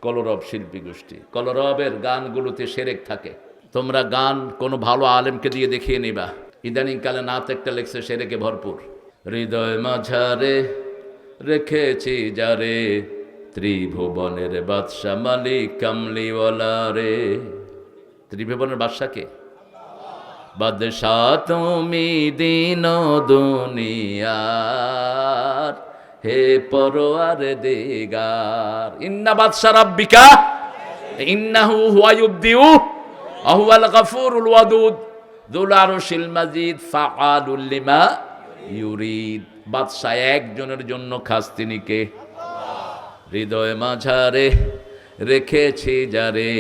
কলরব শিল্পী গোষ্ঠী। কলরবের গানগুলোতে সেরেক থাকে। তোমরা গান কোনো ভালো আলেমকে দিয়ে দেখিয়ে নিবা। ইদানিংকালে নাত একটা লেখছে সেরেকে ভরপুর। হৃদয় মাঝারে রেখেছি যারে, ত্রিভুবনের বাদশা মালিক কামলিওয়ালা রে। ত্রিভুবনের বাদশাকে বাদশা তুমি দিন দুনিয়ার, হে পরোয়ার দিগার। ইন্না বাদশা রাব্বিকা ইন্নাহু হুয়া ইউবদিউ ওয়া হুয়াল গফুরুল ওয়াদুদ যুল আরশিল মাজিদ ফাআলুল লিমা ইউরিদ। বাদশা একজনের জন্য খাস, তিনি কে? হৃদয় মাঝারে রেখেছি যারে,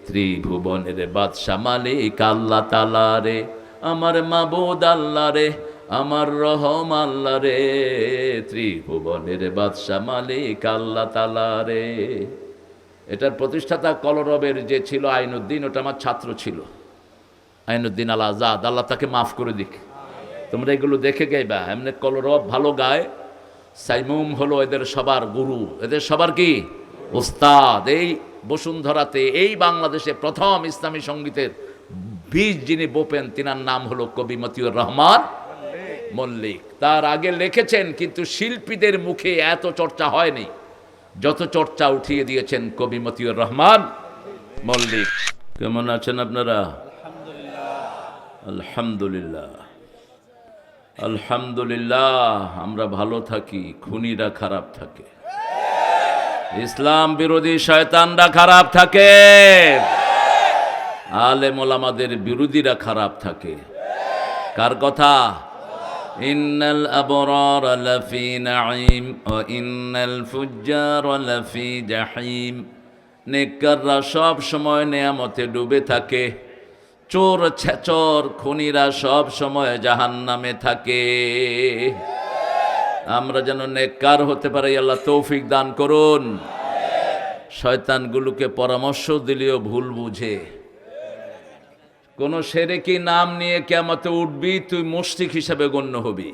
ত্রিভুবনের বাদশা মালিক আল্লাহ তাআলা রে। আমার মাবুদ আল্লাহ রে, আমার রহম আল্লাহ রে, ত্রিভুবনের বাদশা মালিক আল্লাহ তাআলা রে। এটার প্রতিষ্ঠাতা কলরবের যে ছিল আইনুদ্দিন, ওটা আমার ছাত্র ছিল, আইনুদ্দিন আল আজাদ, আল্লাহ তাকে মাফ করে দিক। তোমরা এগুলো দেখে গাইবা। এমনি কলরব ভালো গায়। সাইমুম হলো এদের সবার গুরু, এদের সবার কি ওস্তাদ। এই বসুন্ধরাতে, এই বাংলাদেশে প্রথম ইসলামী সঙ্গীতের বীজ যিনি বোপেন, তিনার নাম হলো কবি মতিউর রহমান মল্লিক। তার আগে লিখেছেন, কিন্তু শিল্পীদের মুখে এত চর্চা হয়নি যত চর্চা উঠিয়ে দিয়েছেন কবি মতিউর রহমান মল্লিক। কেমন আছেন আপনারা? আলহামদুলিল্লাহ, আলহামদুলিল্লাহ। আমরা ভালো থাকি, খুনিরা খারাপ থাকে, ইসলাম বিরোধী শয়তানরা খারাপ থাকে, আলেম ওলামাদের বিরোধীরা খারাপ থাকে। কার কথা? ইন্নাল আবরার লাফি নাঈম ওয়া ইন্নাল ফুজ্জার লাফি জাহিম। নেককাররা সব সময় নেয়ামতে ডুবে থাকে, চোর ছেচর খুনিরা সব সময় জাহান্নামে থাকে। আমরা যেন নেককার হতে পারি, আল্লাহ তৌফিক দান করুন। শয়তানগুলোকে পরামর্শ দিলেও ভুল বুঝে। কোন সেরেকি নাম নিয়ে কিয়ামতে উঠবি, তুই মুশরিক হিসাবে গণ্য হবি।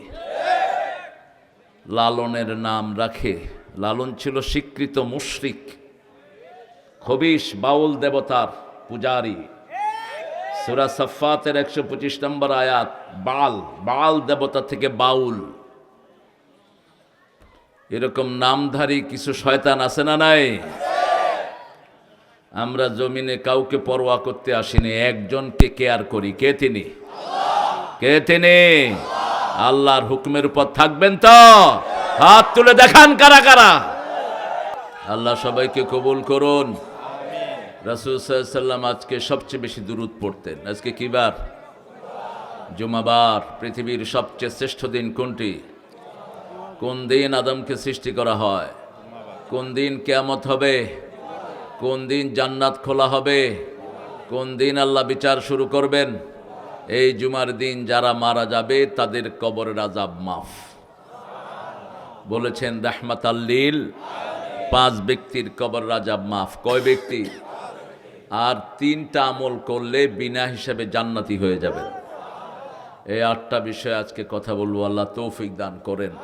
লালনের নাম রাখে, লালন ছিল স্বীকৃত মুশরিক, খবিশ বাউল দেবতার পূজারী। সূরা সাফফাতের 125 নম্বর আয়াত, বাল দেবতা থেকে বাউল। এরকম নামধারী কিছু শয়তান আছে না নাই? আমরা জমিনে কাউকে পরোয়া করতে আসিনি, একজনকে কেয়ার করি। কে তিনি? কে তিনি? আল্লাহর হুকুমের উপর থাকবেন তো? হাত তুলে দেখান কারা কারা। আল্লাহ সবাইকে কবুল করুন। রাসূল সাল্লাল্লাহু আলাইহি ওয়াসাল্লাম আজকে সবচেয়ে বেশি দুরূদ পড়তেন। আজকে কি বার? জুমাবার। পৃথিবীর সবচেয়ে শ্রেষ্ঠ দিন কোনটি? কোন দিন আদমকে সৃষ্টি করা হয়? কোন দিন কিয়ামত হবে? কোন দিন জান্নাত খোলা হবে? কোন দিন আল্লাহ বিচার শুরু করবেন? এই জুমার দিন যারা মারা যাবে তাদের কবরের আযাব মাফ। বলেছেন রাহমাতাল লিল, 5 ব্যক্তির কবরের আযাব মাফ। কয় ব্যক্তি? আর 3টা আমল করলে বিনা হিসাবে জান্নাতি হয়ে যাবেন। এই 8টা বিষয়ে আজকে কথা বলবো। আল্লাহ তৌফিক দান করেন।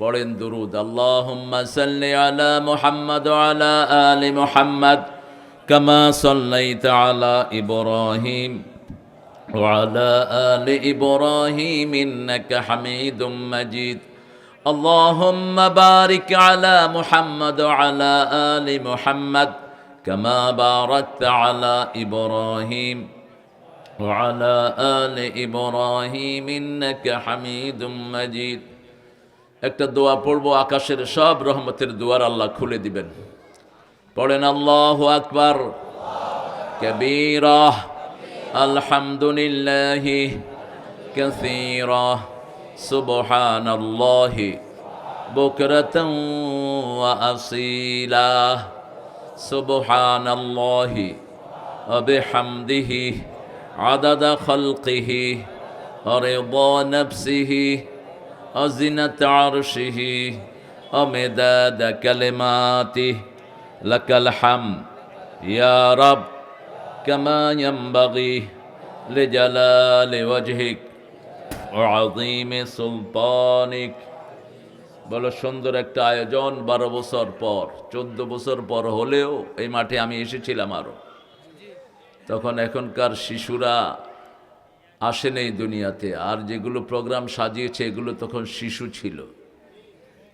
পড়েন দুরুদ। আল্লাহুম্মা সাল্লি আলা মুহাম্মাদ ওয়া আলা আলি মুহাম্মাদ কামা সাল্লাইতা আলা ইব্রাহিম ওয়া আলা আলি ইব্রাহিম ইন্নাকা হামিদুম মাজিদ। আল্লাহুম্মা বারিক আলা মুহাম্মাদ ওয়া আলা আলি মুহাম্মাদ কামা বারাকতা আলা ইব্রাহিম ওয়া আলা আলি ইব্রাহিম ইন্নাকা হামিদুম মাজিদ। একটা দোয়া পড়বো, আকাশের সব রহমতের দুয়ার আল্লাহ খুলে দিবেন। পড়েন আল্লাহু আকবার কাবীরা, আলহামদুলিল্লাহি কাসীরা, সুবহানাল্লাহি বুকরাতান ওয়া আসীলা, সুবহানাল্লাহি ওয়া বিহামদিহি আদাদা খালকিহি ওয়া রিদা নাফসিহি وزنة عرشه ومداد كلماته لك الحمد يا رب كما ينبغي لجلال وجهك وعظيم سلطانك বলো সুন্দর একটা আয়োজন, 12 বছর পর, 14 বছর পর হলেও এই মাঠে আমি এসেছিলাম আরো। তখন এখনকার শিশুরা আসে নেই দুনিয়াতে, আর যেগুলো প্রোগ্রাম সাজিয়েছে এগুলো তখন শিশু ছিল।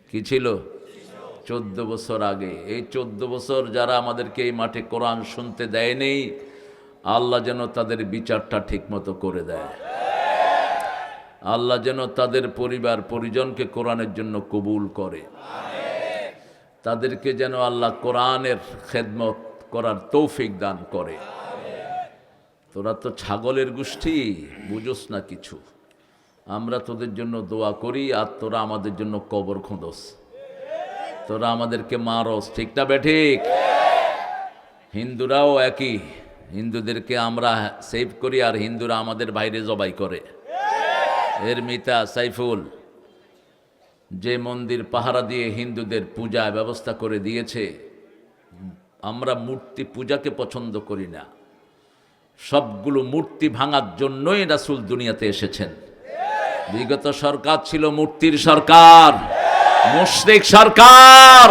কি ছিল? 14 বছর আগে। এই 14 বছর যারা আমাদেরকে এই মাঠে কোরআন শুনতে দেয়নি, আল্লাহ যেন তাদের বিচারটা ঠিকমতো করে দেয়। আল্লাহ যেন তাদের পরিবার পরিজনকে কোরআনের জন্য কবুল করে। তাদেরকে যেন আল্লাহ কোরআনের খেদমত করার তৌফিক দান করে। তোরা তো ছাগলের গোষ্ঠী, বুঝোস না কিছু। আমরা তোদের জন্য দোয়া করি, আর তোরা আমাদের জন্য কবর খোঁদস, তোরা আমাদেরকে মারস, ঠিক না বেঠিক? হিন্দুরাও একই, হিন্দুদেরকে আমরা সেভ করি আর হিন্দুরা আমাদের বাইরে জবাই করে। এর মিতা সাইফুল যে মন্দির পাহারা দিয়ে হিন্দুদের পূজা ব্যবস্থা করে দিয়েছে, আমরা মূর্তি পূজাকে পছন্দ করি না। সবগুলো মূর্তি ভাঙার জন্যই রাসূল দুনিয়াতে এসেছেন। বিগত সরকার ছিল মূর্তির সরকার, মুশরিক সরকার,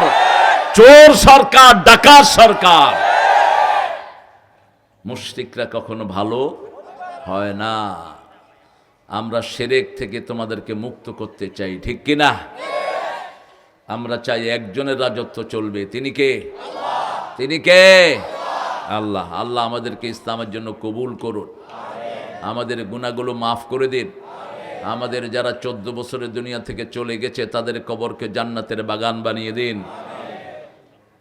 চোর সরকার, ডাকাত সরকার। মুশরিকরা কখনো ভালো হয় না। আমরা শিরক থেকে তোমাদেরকে মুক্ত করতে চাই, ঠিক কিনা? আমরা চাই একজনের রাজত্ব চলবে। তিনি কে? তিনি কে? আল্লাহ। আল্লাহ আমাদেরকে ইসলামের জন্য কবুল করুন, আমাদের গুনাহগুলো মাফ করে দিন। আমাদের যারা 14 বছরের দুনিয়া থেকে চলে গেছে তাদের কবরকে জান্নাতের বাগান বানিয়ে দিন।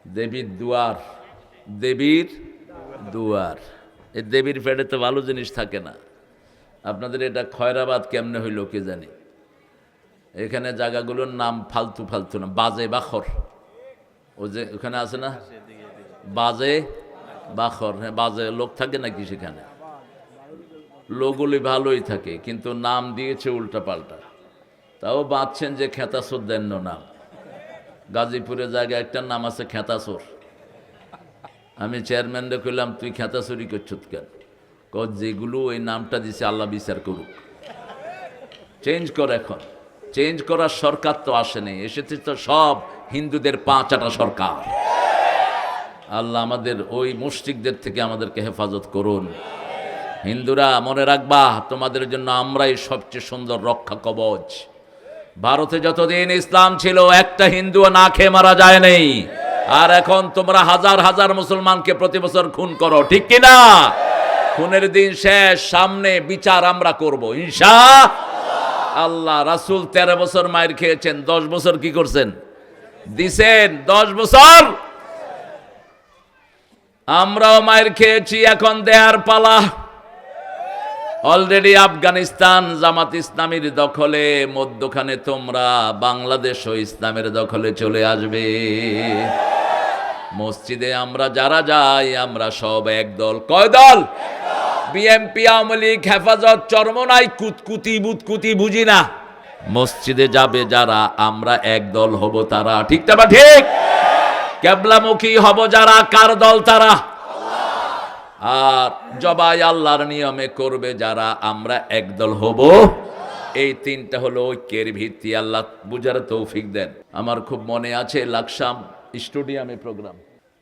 দেবীর দুয়ার, দেবীর দুয়ার, এই দেবীর পেটে তো ভালো জিনিস থাকে না। আপনাদের এটা খয়রাবাদ কেমনে হইল কে জানি। এখানে জায়গাগুলোর নাম ফালতু ফালতু না, বাজে বাখর, ও যে ওখানে আছে না, বাজে বাখর। হ্যাঁ, বাজে লোক থাকে নাকি সেখানে? লোকগুলি ভালোই থাকে, কিন্তু নাম দিয়েছে উল্টা পাল্টা। তাও বাঁচছেন যে খেতাসুর দেন নাম। গাজীপুরে জায়গায় একটা নাম আছে খেতাসুর। আমি চেয়ারম্যানরে কইলাম, তুই খেতাসুরি করছত কেন? যেগুলো ওই নামটা দিছে আল্লাহ বিচার করুক, চেঞ্জ কর। এখন চেঞ্জ করার সরকার তো আসেনি, এসেছে তো সব হিন্দুদের 5 সরকার। আল্লাহ আমাদের ওই মুশরিকদের থেকে আমাদেরকে হেফাজত করুন। হিন্দুরা মনে রাখবা, তোমাদের জন্য আমরাই সবচেয়ে সুন্দর রক্ষা কবচ। ভারতে যতদিন ইসলাম ছিল একটা হিন্দুও না খেয়ে মারা যায় নাই, আর এখন তোমরা হাজার হাজার মুসলমানকে প্রতি বছর খুন করো, ঠিক কিনা? খুনের দিন শেষ, সামনে বিচার আমরা করব ইনশাআল্লাহ। রাসূল 13 বছর মায়ের খেয়েছেন, 10 বছর কি করছেন? দিছেন 10 বছর। আমরাও মায়ের খেয়েছি, এখন দেয়ার পালা। অলরেডি আফগানিস্তান জামাত ইসলামীর দখলে, মধ্যখানে তোমরা বাংলাদেশও ইসলামের দখলে চলে আসবে। মসজিদে আমরা যারা যাই আমরা সব এক দল। কয় দল? বিএনপি, আওয়ামী লীগ, হেফাজত, চরমনাই, কুতকুতি বুতকুতি বুঝি না। মসজিদে যাবে যারা, আমরা এক দল হব তারা, ঠিক না? ঠিক। কেবলামুখী হব যারা, কার দল? তারা। আর জবাই আল্লাহর নিয়মে করবে যারা, আমরা একদল হব। এই 3টা হলো ঐক্যের ভিত্তি। আল্লাহ বুঝার তৌফিক দেন। আমার খুব মনে আছে লাকসাম স্টেডিয়ামে প্রোগ্রাম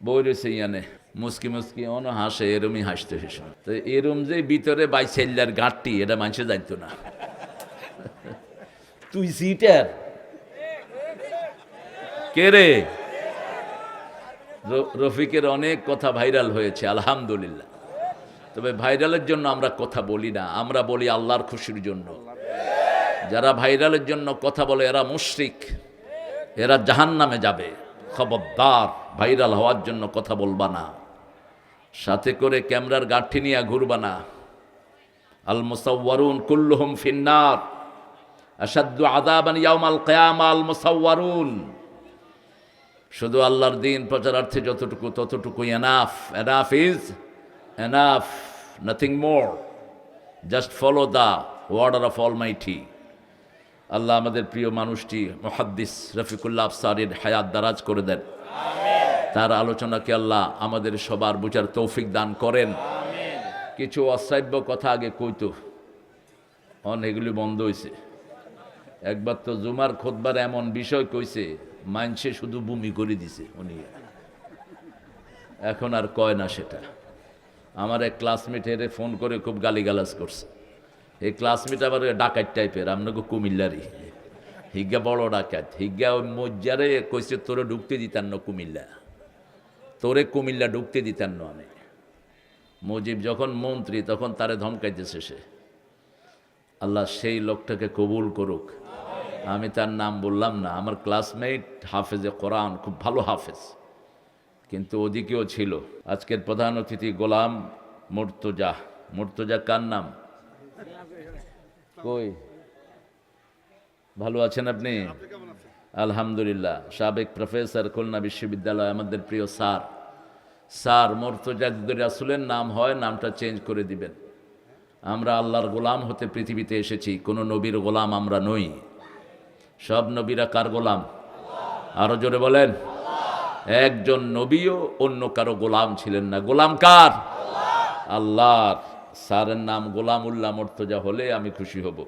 বই রয়েছে, ইয়ানে মুসকি মুসকি অন হাসে, এরমই হাসতে হেসে। তো এরম যে ভিতরে বাইসাইল্লার ঘাটটি, এটা মানুষে জানতো না। তুই সিটার কে রে? রফিকের অনেক কথা ভাইরাল হয়েছে আলহামদুলিল্লাহ। তবে ভাইরালের জন্য আমরা কথা বলি না, আমরা বলি আল্লাহর খুশির জন্য। যারা ভাইরালের জন্য কথা বলে এরা মুশরিক, এরা জাহান্নামে যাবে। খবরদার, ভাইরাল হওয়ার জন্য কথা বলবা না, সাথে করে ক্যামেরার গাঁঠি নিয়ে ঘুরবা না। আল মুসাওয়ারুন কুল্লুহুম ফিন্নার আশাদ্দু আযাবান ইয়াউমাল কিয়ামা আল মুসাওয়ারুন। শুধু আল্লাহর দিন প্রচারার্থে যতটুকু ততটুকু enough. Enough is enough, nothing more. Just follow the order of Almighty. আল্লাহ আমাদের প্রিয় মানুষটি মুহাদ্দিস রফিকুল্লাহ আফসারীর হায়াত দারাজ করে দেন। তার আলোচনাকে আল্লাহ আমাদের সবার বুঝার তৌফিক দান করেন। কিছু অশ্রাব্য কথা আগে কইতো, এগুলি বন্ধ হয়েছে। একবার তো জুমার খুতবার এমন বিষয় কইছে, মানছে শুধু বমি করে দিছে উনি, এখন আর কয় না সেটা। আমার এক ক্লাসমেট এর ফোন করে খুব গালিগালাজ করছে। এই ক্লাসমেট আবার ডাকাত টাইপের, আপনাকে কুমিল্লারই, হিজ্ঞা বড় ডাকাত। হিজ্ঞা ওই মজ্জারে কইছে তোরে ঢুকতে দিতাম না কুমিল্লা, তোরে কুমিল্লা ঢুকতে দিতাম না আমি। মুজিব যখন মন্ত্রী তখন তারে ধমকাইতেছে সে। আল্লাহ সেই লোকটাকে কবুল করুক। আমি তার নাম বললাম না। আমার ক্লাসমেট হাফেজে কোরআন, খুব ভালো হাফেজ, কিন্তু ওদিকেও ছিল। আজকের প্রধান অতিথি গোলাম মুর্তজা। মুর্তজা কার নাম? কই, ভালো আছেন আপনি? আলহামদুলিল্লাহ। সাবেক প্রফেসর, খুলনা বিশ্ববিদ্যালয়, আমাদের প্রিয় স্যার। স্যার মুর্তজা যদি রাসূলের নাম হয় নামটা চেঞ্জ করে দিবেন। আমরা আল্লাহর গোলাম হতে পৃথিবীতে এসেছি, কোনো নবীর গোলাম আমরা নই। সব নবীরা কার গোলাম? আরো জোরে বলেন। একজন নবীও অন্য কারো গোলাম ছিলেন না। গোলাম কার? আল্লাহর। স্যারের নাম গোলামউল্লাহ মুর্তজা হলে আমি খুশি হব,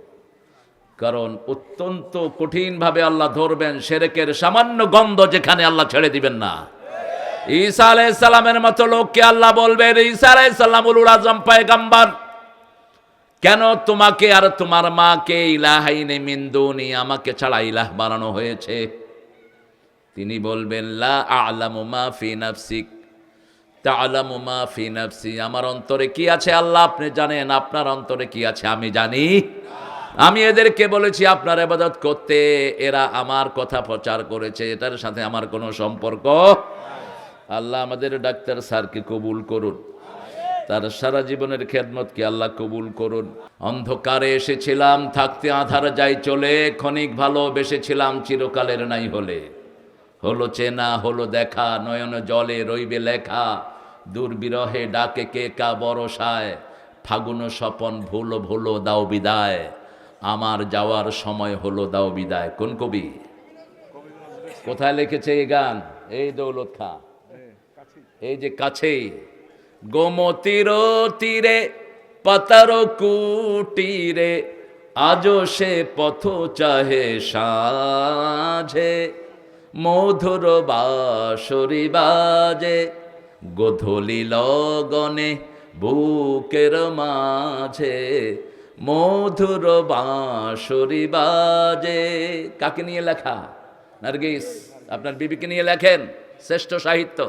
কারণ অত্যন্ত কঠিনভাবে আল্লাহ ধরবেন। শিরকের সামান্য গন্ধ যেখানে আল্লাহ ছেড়ে দিবেন না। ঈসা আলাইহিস সালামের মতো লোককে আল্লাহ বলবেন, ঈসা আলাইহিস সালাম উলুল আযম পয়গম্বর, কেন তোমাকে আর তোমার মাকে ইলাহাইনে মিন দুনি, আমাকে ছাড়া ইলাহ বানানো হয়েছে? তিনি বলবেন লা আ'লামু মা ফি নাফসিক তা'লামু মা ফি নাফসি, আমার অন্তরে কি আছে আল্লাহ আপনি জানেন, আপনার অন্তরে কি আছে আমি জানি। আমি এদেরকে বলেছি আপনার ইবাদত করতে, এরা আমার কথা প্রচার করেছে, এটার সাথে আমার কোনো সম্পর্ক। আল্লাহ আমাদের ডাক্তার স্যারকে কবুল করুন, তার সারা জীবনের খেদমতকে আল্লাহ কবুল করুন। অন্ধকারে এসেছিলাম, থাকতে আধার যাই চলে, ক্ষণিক ভালোবেসেছিলাম, চিরকালের নাই হলে। হলো চেনা হলো দেখা, নয়ন জলে রইবে লেখা, দূর বিরহে ডাকে কে কা বরসায়, ফাগুন স্বপন ভুলো ভুলো দাও বিদায়, আমার যাওয়ার সময় হলো দাও বিদায়। কোন কবি? কোথায় লিখেছে এই গান? এই দৌলত খা, এই যে কাছেই গোমতীর তীরে পাতার কুটিরে, আজও সে পথ চাহে সাঁঝে, মধুর বাঁশরি বাজে, গোধূলি লগনে বুকের মাঝে, মধুর বাঁশরি বাজে। কাকে নিয়ে লেখা? নার্গিস, আপনার বিবিকে নিয়ে লেখেন। শ্রেষ্ঠ সাহিত্য।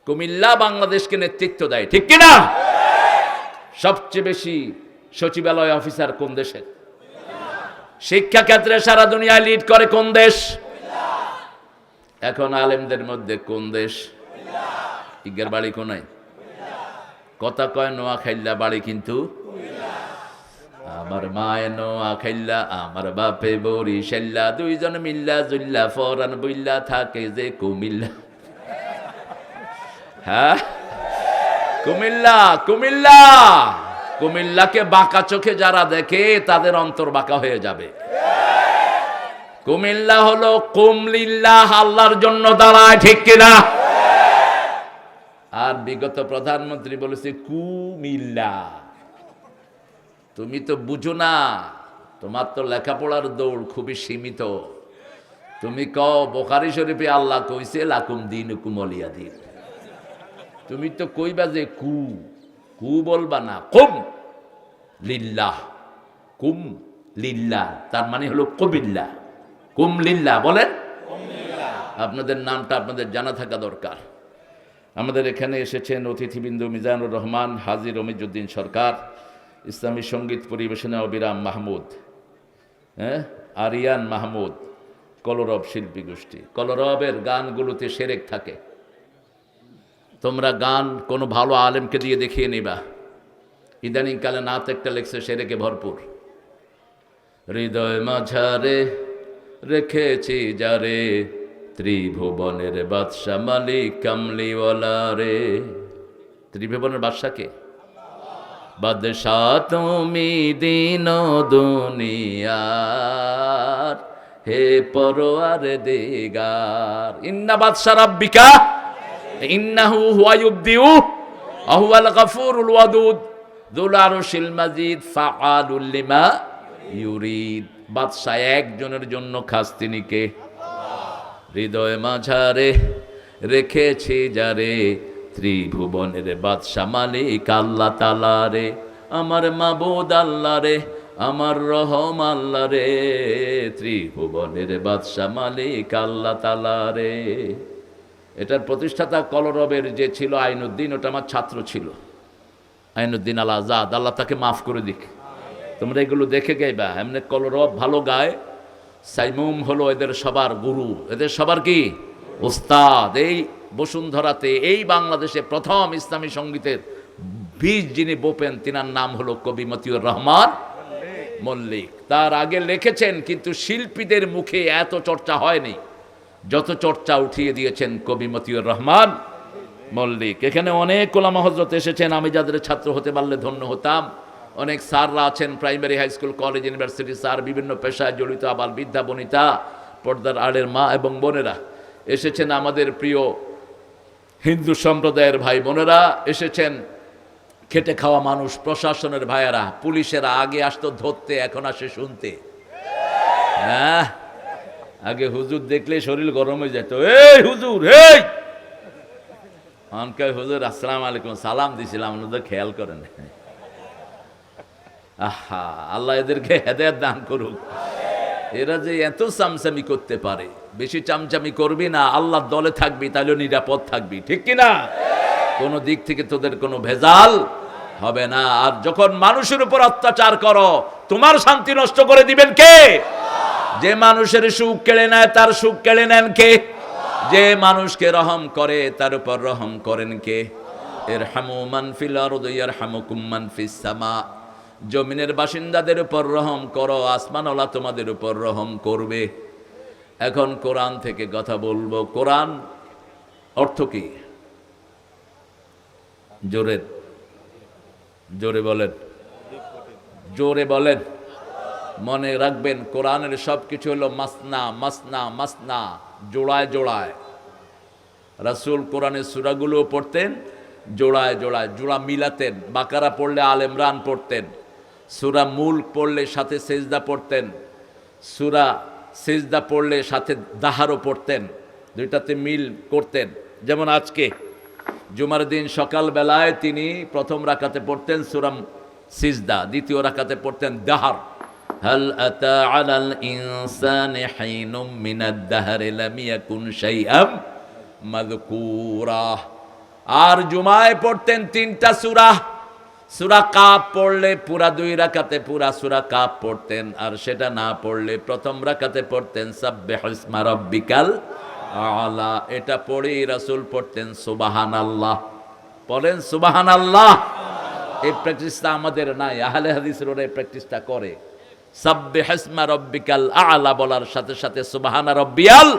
কুমিল্লা বাংলাদেশকে নেতৃত্ব দেয়, ঠিক কিনা? সবচেয়ে বেশি সচিবালয় অফিসার কোন দেশের? শিক্ষা ক্ষেত্রে সারা দুনিয়ায় লিড করে কোন দেশ? এখন আলেমদের মধ্যে কোন দেশ? ইজ্ঞার বাড়ি কোনায়? কথা কয় নোয়াখাইল্লা, বাড়ি কিন্তু আমার মায়ে নোয়াখাইল্লা, আমার বাপে বরিশাল্লা, দুইজন মিল্লা জুল্লা ফরান বইল্লা থাকে যে কুমিল্লা। হ্যাঁ, কুমিল্লা কুমিল্লা কুমিল্লাকে বাঁকা চোখে যারা দেখে তাদের অন্তর বাঁকা হয়ে যাবে। কুমিল্লা হলো কুমলিল্লাহ, আল্লাহর জন্য দাঁড়ায়, ঠিক কিনা? আর বিগত প্রধানমন্ত্রী বলেছে কুমিল্লা। তুমি তো বুঝো না, তোমার তো লেখাপড়ার দৌড় খুবই সীমিত। তুমি কও বুখারী শরীফে আল্লাহ কইছে লাকুম দীনুকুম ওয়ালিয়া দীন, তুমি তো কইবা যে কু কু বলবা না, কুম লিল্লাহ, কুম লিল্লাহ, তার মানে হলো কবিল্লাহ, কুম লিল্লাহ। বলেন আপনাদের নামটা আপনাদের জানা থাকা দরকার। আমাদের এখানে এসেছেন অতিথিবৃন্দ মিজানুর রহমান, হাজী রমিজউদ্দিন সরকার, ইসলামী সঙ্গীত পরিবেশনা অবিরাম মাহমুদ, আরিয়ান মাহমুদ, কলরব শিল্পী গোষ্ঠী। কলরবের গানগুলোতে সেরেক থাকে। তোমরা গান কোনো ভালো আলেমকে দিয়ে দেখিয়ে নিবা। ইদানিং কালে নাত একটা লেখছে সেরেকে ভরপুর। হৃদয় মাঝারে রেখেছি যারে, ত্রিভুবনের বাদশা মালিক কামলিওয়ালা রে। ত্রিভুবনের বাদশাকে? বাদশা তুমি দিন দুনিয়ার, হে পরওয়ার দিগার। ইন্না বাদশা রাব্বিকা ইন্নাহু হুয়া ইউবদিউ ওয়া হুয়াল গাফুরুল ওয়াদুদ, যুল আরশিল মাজিদ, ফাআলুল লিমা ইউরিদ। বাদশাহ একজনের জন্য খাস, তিনি কে? হৃদয় মাঝারে রেখেছি যারে, ত্রিভুবনের বাদশা মালিক আল্লাহ তাআলা রে। আমার মাবুদ আল্লাহ রে, আমার রহম আল্লাহ রে, ত্রিভুবনের বাদশা মালিক আল্লাহ তাআলা রে। এটার প্রতিষ্ঠাতা কলরবের যে ছিল আইনুদ্দিন, ওটা আমার ছাত্র ছিল, আইনুদ্দিন আল আজাদ, আল্লাহ তাকে মাফ করে দিক। তোমরা এগুলো দেখে গাইবা। এমনি কলরব ভালো গায়, সাইমুম হলো এদের সবার গুরু, এদের সবার কি ওস্তাদ। এই বসুন্ধরাতে, এই বাংলাদেশে প্রথম ইসলামী সঙ্গীতের বীজ যিনি বোপেন, তিনার নাম হলো কবি মতিউর রহমান মল্লিক। তার আগে লিখেছেন, কিন্তু শিল্পীদের মুখে এত চর্চা হয়নি যত চর্চা উঠিয়ে দিয়েছেন কবি মতিউর রহমান মল্লিক। এখানে অনেক ওলামা হযরত এসেছেন, আমি যাদের ছাত্র হতে পারলে ধন্য হতাম। অনেক স্যাররা আছেন, primary, high school, college, university sir, বিভিন্ন পেশায় জড়িত, আবার বৃদ্ধা বনিতা, পর্দার আড়ের মা এবং বোনেরা এসেছেন। আমাদের প্রিয় হিন্দু সম্প্রদায়ের ভাই বোনেরা এসেছেন, খেটে খাওয়া মানুষ, প্রশাসনের ভাইয়েরা, পুলিশেরা। আগে আসতো ধরতে, এখন আসে শুনতে। হ্যাঁ, আগে হুজুর দেখলে শরীর গরম হয়ে যেত, এই হুজুর, এই অনকাই হুজুর আসসালামু আলাইকুম, সালাম দিছিলাম, আপনাদের খেয়াল করেন। আহা, আল্লাহ এদেরকে হেদায়েত দান করুক। এরা যে এত চামচামি করতে পারে, বেশি চামচামি করবি না, আল্লাহর দলে থাকবি, তাহলে নিরাপদ থাকবি, ঠিক কিনা? কোনো দিক থেকে তোদের কোনো ভেজাল হবে না। আর যখন মানুষের উপর অত্যাচার করো, তোমার শান্তি নষ্ট করে দিবেন কে? যে মানুষের সুখ কেড়ে নেয়, তার সুখ কেড়ে নেন কে? যে মানুষকে রহম করে, তার উপর রহম করেন কে? ইরহামু মান ফিল আরদি ইয়ারহামুকুম মান ফিস সামা। জমিনের বাসিন্দাদের উপর রহম করো, আসমানওয়ালা তোমাদের উপর রহম করবে। এখন কোরআন থেকে কথা বলবো। কোরআন অর্থ কি? জোরে জোরে বলেন, জোরে বলেন। মনে রাখবেন, কোরআনের সব কিছু হলো মাসনা মাসনা মাসনা, জোড়ায় জোড়ায়। রাসূল কোরআনের সূরাগুলো পড়তেন জোড়ায় জোড়ায়, জোড়া মিলাতেন। বাকারা পড়লে আল ইমরান পড়তেন, সূরা মুলক পড়লে সাথে সেজদা পড়তেন, সূরা সেজদা পড়লে সাথে দাহারও পড়তেন, দুইটাতে মিল করতেন। যেমন আজকে জুমার দিন সকালবেলায় তিনি প্রথম রাকাতে পড়তেন সূরা সিজদা, দ্বিতীয় রাকাতে পড়তেন দাহার। হাল আতা আলাল ইনসানি হিনুম মিনাদ দাহরি লাম ইয়াকুন শাইআম মাযকুরা। আর জুমায় পড়তেন তিনটা সূরা। সূরা কাফ পড়লে পুরা দুই রাকাতে পুরা সূরা কাফ পড়তেন, আর সেটা না পড়লে প্রথম রাকাতে পড়তেন সাব্বিহিসমা রাব্বিকাল আলা। এটা পড়েই রাসূল পড়তেন সুবহানাল্লাহ। বলেন সুবহানাল্লাহ। এই প্র্যাকটিসটা আমাদের নাই, আহলে হাদিসের ওরা এই প্র্যাকটিসটা করে। সাব্বিহিসমা রাব্বিকাল আলা বলার সাথে সাথে সুবহানা রাব্বিয়াল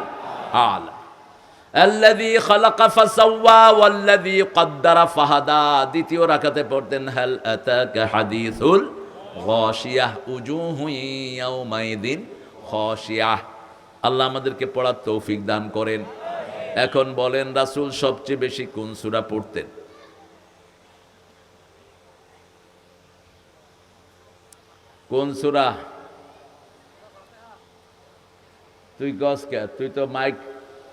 আলা। আল্লাযী খালাকা ফাসাওয়া ওয়াল্লাযী কদ্দারা ফাহাদা। দ্বিতীয় রাকাতে পড়তেন হাল আতাকা হাদিসুল গাশিয়াহ উজুহু ইয়াউমাইদিন খাশিয়াহ। আল্লাহ আমাদেরকে পড়ার তৌফিক দান করেন। এখন বলেন, রাসূল সবচেয়ে বেশি কোন সূরা পড়তেন? কোন সূরা? তুই গস কে? তুই তো মাইক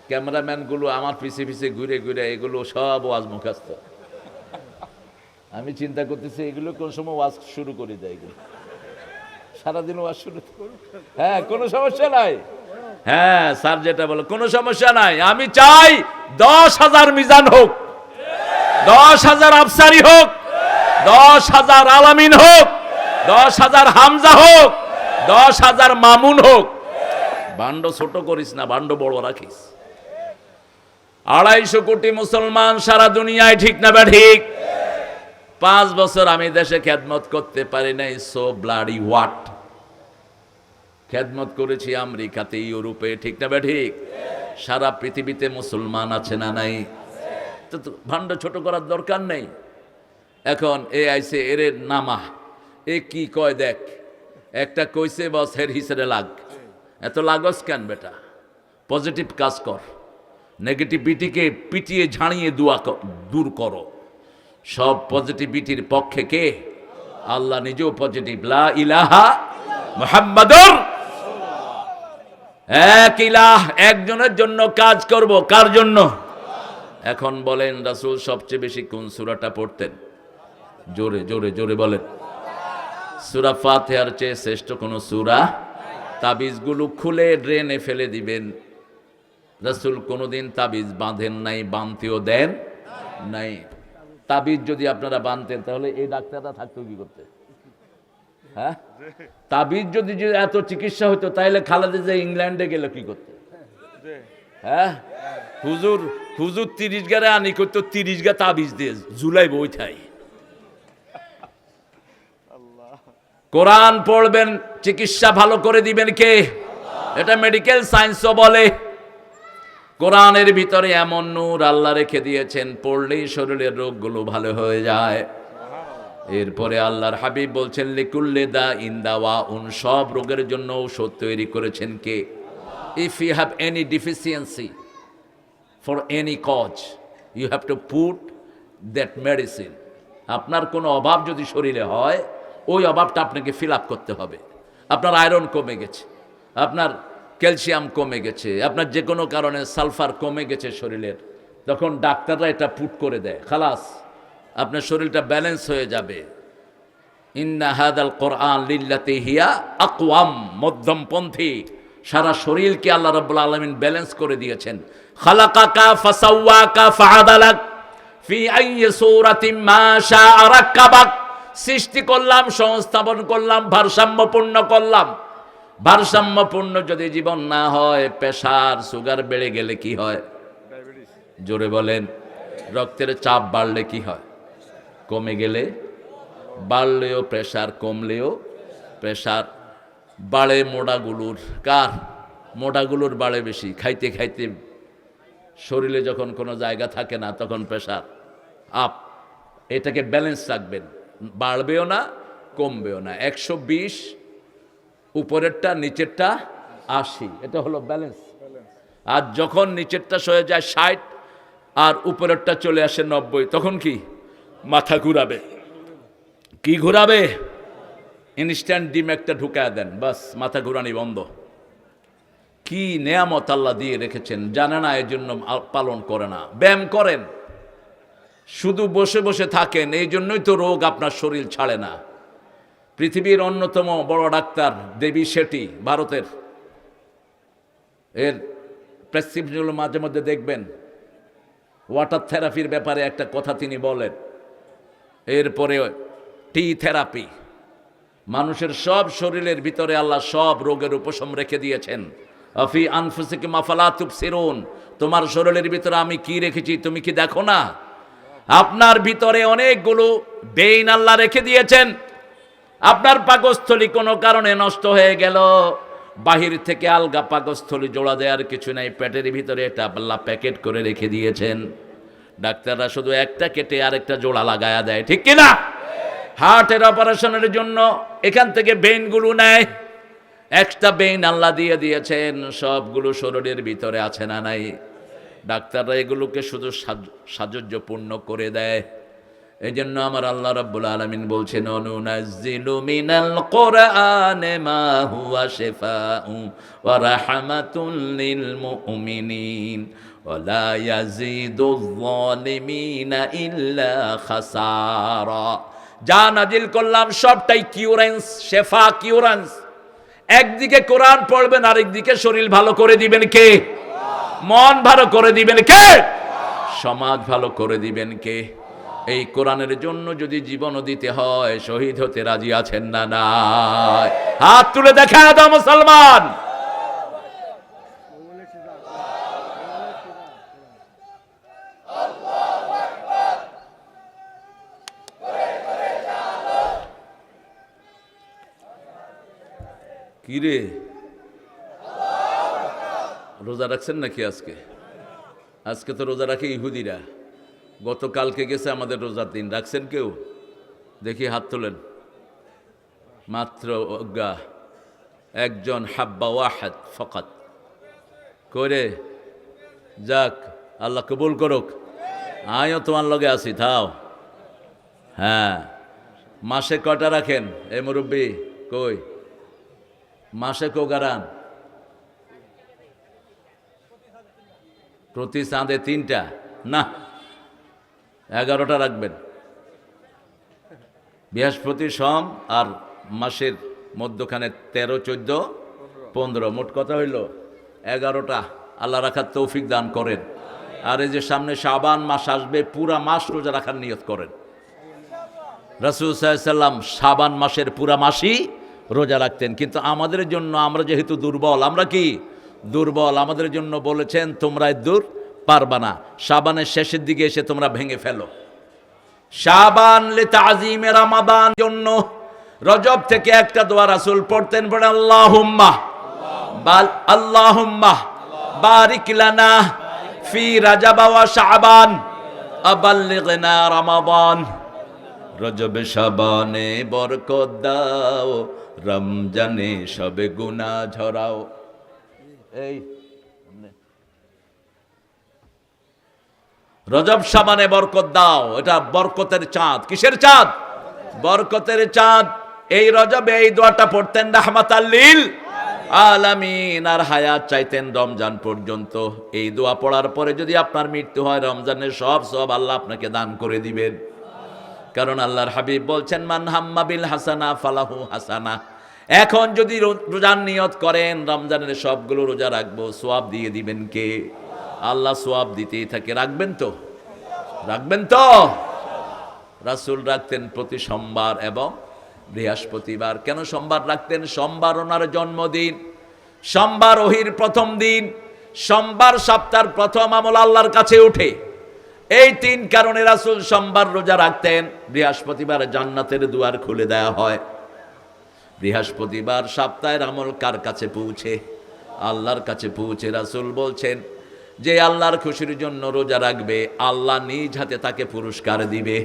ক্যামেরাম্যান গুলো আমার পিছে পিছে ঘুরে ঘুরে এগুলো সব ওয়াজ মুখস্থ। আমি চিন্তা করতেছি এগুলো কোন সময় ওয়াজ শুরু করে দেয়, এগুলো সারাদিন ওয়াজ শুরু। হ্যাঁ, কোনো সমস্যা নাই। হ্যাঁ, স্যার যেটা বলো, কোনো সমস্যা নাই। আমি চাই 10,000 মিজান হোক, 10,000 আফসারি হোক, 10,000 আলামিন হোক, 10,000 হামজা হোক, 10,000 মামুন হোক। ভাণ্ড ছোট করিস না, ভাণ্ড বড় রাখিস। 250 কোটি মুসলমান সারা দুনিয়ায়, ঠিক না বা ঠিক? 5 বছর আমি দেশে খেদমত করতে পারি নাই, সো ব্লাডি হোয়াট। খেদমত করেছি আমেরিকাতে, ইউরোপে, ঠিক না বা ঠিক? সারা পৃথিবীতে মুসলমান আছে না নাই? তো ভাণ্ড ছোট করার দরকার নেই। এখন এ আইছে, এর নামা, এ কি কয় দেখ। একটা কইছে বস হের হিসেবে লাগ। এত লাগস কেন বেটা? পজিটিভ কাজ কর, নেগেটিভিটিকে পিটিয়ে ঝাড়িয়ে দূর করো। সব পজিটিভিটির পক্ষে কে? আল্লাহ নিজেও পজিটিভ। লা ইলাহা মুহাম্মাদুর এক ইলাহ, একজনের জন্য কাজ করব। কার জন্য? এখন বলেন রাসূল সবচেয়ে বেশি কোন সূরাটা পড়তেন? জোরে জোরে জোরে বলেন। সূরা ফাতিহার চেয়ে শ্রেষ্ঠ কোন সূরা? তাবিজগুলো খুলে ড্রেনে ফেলে দিবেন। রাসূল কোনোদিন তাবিজ বাঁধেন নাই, বাঁধতেও দেন নাই। তাবিজ যদি আপনারা বাঁধতেন তাহলে এই ডাক্তাররা থাকতো কি করতে? হ্যাঁ, তাবিজ যদি এত চিকিৎসা হতো তাহলে খালেদা জিয়া ইংল্যান্ডে গেল কি করতে? হ্যাঁ, হুজুর হুজুর 30 গারে আনি করতো, 30 গা তাবিজ দিয়ে জুলাই বই থাই। কোরআন পড়বেন, চিকিৎসা ভালো করে দিবেন কে? এটা মেডিকেল সায়েন্সও বলে। কোরআনের ভিতরে এমন নূর আল্লাহ রেখে দিয়েছেন, পড়লেই শরীরের রোগগুলো ভালো হয়ে যায়। এরপরে আল্লাহর হাবিব বলছেন লিকুল্লি দা ইন দাওয়াউন, সব রোগের জন্য ঔষধ তৈরি করেছেন কে? If you have any deficiency for any cause, you have to put that medicine. আপনার কোনো অভাব যদি শরীরে হয়, ওই অভাবটা আপনাকে ফিল আপ করতে হবে। আপনার আয়রন কমে গেছে, আপনার ক্যালসিয়াম কমে গেছে, আপনার যে কোনো কারণে সালফার কমে গেছে শরীরের, তখন ডাক্তাররা এটা পুট করে দেয়, খালাস আপনার শরীরটা ব্যালেন্স হয়ে যাবে। ইন্না হাদাল কোরআন লিল্লাতি হিয়া আকওয়াম, মধ্যমপন্থী। সারা শরীরকে আল্লাহ রাব্বুল আলামিন ব্যালেন্স করে দিয়েছেন। খালাকাকা ফাসাওয়াকা ফাআদালাক ফি আইয়ি সূরাতিন মা শাআ রাক্কাবাক, সৃষ্টি করলাম, সংস্থাপন করলাম, ভারসাম্যপূর্ণ করলাম। ভারসাম্যপূর্ণ যদি জীবন না হয়, প্রেসার সুগার বেড়ে গেলে কি হয়? জোরে বলেন। রক্তের চাপ বাড়লে কি হয়? কমে গেলে বাড়লেও প্রেসার, কমলেও প্রেসার। বাড়ে মোড়াগুলোর। কার? মোড়াগুলোর বাড়ে বেশি। খাইতে খাইতে শরীরে যখন কোনো জায়গা থাকে না, তখন প্রেসার আপ। এটাকে ব্যালেন্স রাখবেন, বাড়বেও না কমবেও না। 120 উপরেরটা, নিচেরটা 80, এটা হলো ব্যালেন্স। আর যখন নিচেরটা সয়ে যায় 60 আর উপরেরটা চলে আসে 90, তখন কি? মাথা ঘুরাবে। কি ঘুরাবে? ইনস্ট্যান্ট ডিম একটা ঢুকায় দেন, বাস মাথা ঘুরানি বন্ধ। কি নেয়ামত আল্লাহ দিয়ে রেখেছেন, জানে না, এর জন্য পালন করে না। ব্যায়াম করেন, শুধু বসে বসে থাকেন, এই জন্যই তো রোগ আপনার শরীর ছাড়ে না। পৃথিবীর অন্যতম বড় ডাক্তার দেবী শেঠি, ভারতের, এর প্রেসক্রিপশনগুলো মাঝে মধ্যে দেখবেন, ওয়াটার থেরাপির ব্যাপারে একটা কথা তিনি বলেন। এরপরে টি থেরাপি। মানুষের সব শরীরের ভিতরে আল্লাহ সব রোগের উপশম রেখে দিয়েছেন। আফি আনফুসিকুম আফালা তুবসিরুন, তোমার শরীরের ভিতরে আমি কি রেখেছি তুমি কি দেখো না? আপনার ভিতরে অনেকগুলো বেইন আল্লাহ রেখে দিয়েছেন। আপনার পাকস্থলী কোনো কারণে নষ্ট হয়ে গেল, বাহির থেকে আলগা পাকস্থলী জোড়া দেওয়ার কিছু নাই, পেটের ভিতরে এটা আল্লাহ প্যাকেট করে রেখে দিয়েছেন। ডাক্তাররা শুধু একটা কেটে আরেকটা জোড়া লাগায়া দেয়, ঠিক কিনা? হার্টের অপারেশনের জন্য এখান থেকে বেইনগুলো নেয়, একটা বেইন আল্লাহ দিয়ে দিয়েছেন। সবগুলো শরীরের ভিতরে আছে না নাই? ডাক্তাররা এগুলোকে শুধু সাহায্যপূর্ণ করে দেয়। এই জন্য আমার আল্লাহ রাব্বুল আলামিন বলছেন, অনুনাজ্জিলু মিনাল কোরআনে মা হুয়া শিফাউ ওয়া রাহমাতুল লিল মুমিনিন ওয়া লা ইয়াজিদুয যালিমিনা ইল্লা খাসারা। যা নাজিল করলাম সবটাই কিউরেন্স, শেফা, কিউরেন্স। একদিকে কোরআন পড়বেন, আরেকদিকে শরীর ভালো করে দিবেন কে? মন ভালো করে দিবেন কে? সমাজ ভালো করে দিবেন কে? এই কোরআনের জন্য যদি জীবনও দিতে হয়, শহীদ হতে রাজি আছেন না নাই? হাত তুলে দেখা দাও মুসলমান। কি রে, রোজা রাখছেন নাকি আজকে? আজকে তো রোজা রাখে ইহুদিরা, গতকালকে গেছে আমাদের রোজার দিন। রাখছেন কেউ? দেখি হাত তোলেন। মাত্র অজ্ঞা একজন, হাব্বা ওয়াহাদ ফকাত। করে যাক, আল্লাহ কবুল করুক। আমিও তোমার লগে আছি, থাও। হ্যাঁ, মাসে কয়টা রাখেন? এ মুরব্বী কই? মাসে কোগারান প্রতি চাঁদে 3টা না 11টা রাখবেন, বৃহস্পতি সোম আর মাসের মধ্যখানে 13, 14, 15, মোট কথা হইল 11টা। আল্লাহ রাখার তৌফিক দান করেন। আর এই যে সামনে শাবান মাস আসবে, পুরা মাস রোজা রাখার নিয়ত করেন। রাসূল সাল্লাল্লাহু আলাইহি ওয়াসাল্লাম শাবান মাসের পুরা মাসই রোজা রাখতেন, কিন্তু আমাদের জন্য, আমরা যেহেতু দুর্বল, আমরা কি দুর্বল, আমাদের জন্য বলেছেন তোমরা দূর পারবা না, শাবানের শেষের দিকে এসে তোমরা ভেঙে ফেলো। শাবান লিতাযীমে রমাদান জন্য রজব থেকে একটা দোয়া রাসূল পড়তেন, পড়ে আল্লাহুম্মা বারিক লানা ফি রাজাব ওয়া শাবান আবাল্লিগনা রমাদান। রজবে শাবানে বরকত দাও, রমজানে সবে গুনাহ ঝরাও। এই রজব শাবানে বরকত দাও, এটা বরকতের চাঁদ। কিসের চাঁদ? বরকতের চাঁদ। এই রজবে এই দোয়াটা পড়তেন রাহমাতাল লিল আলামিন, আর হায়াত চাইতেন রমজান পর্যন্ত। এই দোয়া পড়ার পরে যদি আপনার মৃত্যু হয়, রমজানের সব আল্লাহ আপনাকে দান করে দিবেন। কারণ আল্লাহর হাবিব বলছেন, মান হাম্মা বিল হাসানা ফালাহু হাসানা। এখন যদি রোজার নিয়ত করেন রমজানের সবগুলো রোজা রাখবো, সওয়াব দিয়ে দিবেন কে? আল্লাহ সওয়াব দিতেই থাকে। রাখবেন তো? রাখবেন তো? রাসূল রাখতেন প্রতি সোমবার এবং বৃহস্পতিবার। কেন সোমবার রাখতেন? সোমবার ওনার জন্মদিন, সোমবার ওহির প্রথম দিন, সোমবার সপ্তাহের প্রথম আমল আল্লাহর কাছে উঠে। এই 3 কারণে রাসূল সোমবার রোজা রাখতেন। বৃহস্পতিবার জান্নাতের দুয়ার খুলে দেওয়া হয়। বৃহস্পতিবার সপ্তাহের আমল কার কাছে পৌঁছে? আল্লাহর কাছে পৌঁছে। রাসূল বলছেন, যে আল্লাহর খুশির জন্য রোজা রাখবে, আল্লাহ নিজ হাতে তাকে পুরস্কার দিবে,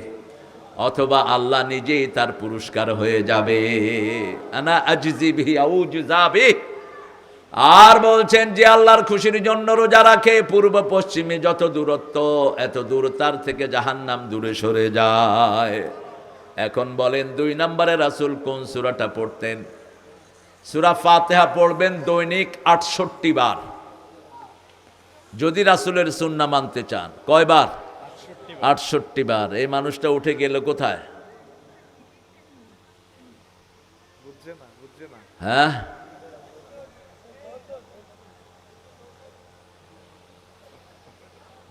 অথবা আল্লাহ নিজেই তার পুরস্কার হয়ে যাবে। আনা আজজি বিহি আও যুযাবি। আর বলছেন, যে আল্লাহর খুশির জন্য রোজা রাখে, পূর্ব পশ্চিমে যত দূরত্ব, এত দূর তার থেকে জাহান্নাম দূরে সরে যায়। এখন বলেন 2 নম্বরে রাসূল কোন সূরাটা পড়তেন? সূরা ফাতিহা পড়বেন দৈনিক 68 বার। যদি রাসূলের সুন্নাহ মানতে চান। কয়বার? 68 বার। এই মানুষটা উঠে গেল কোথায়? হ্যাঁ,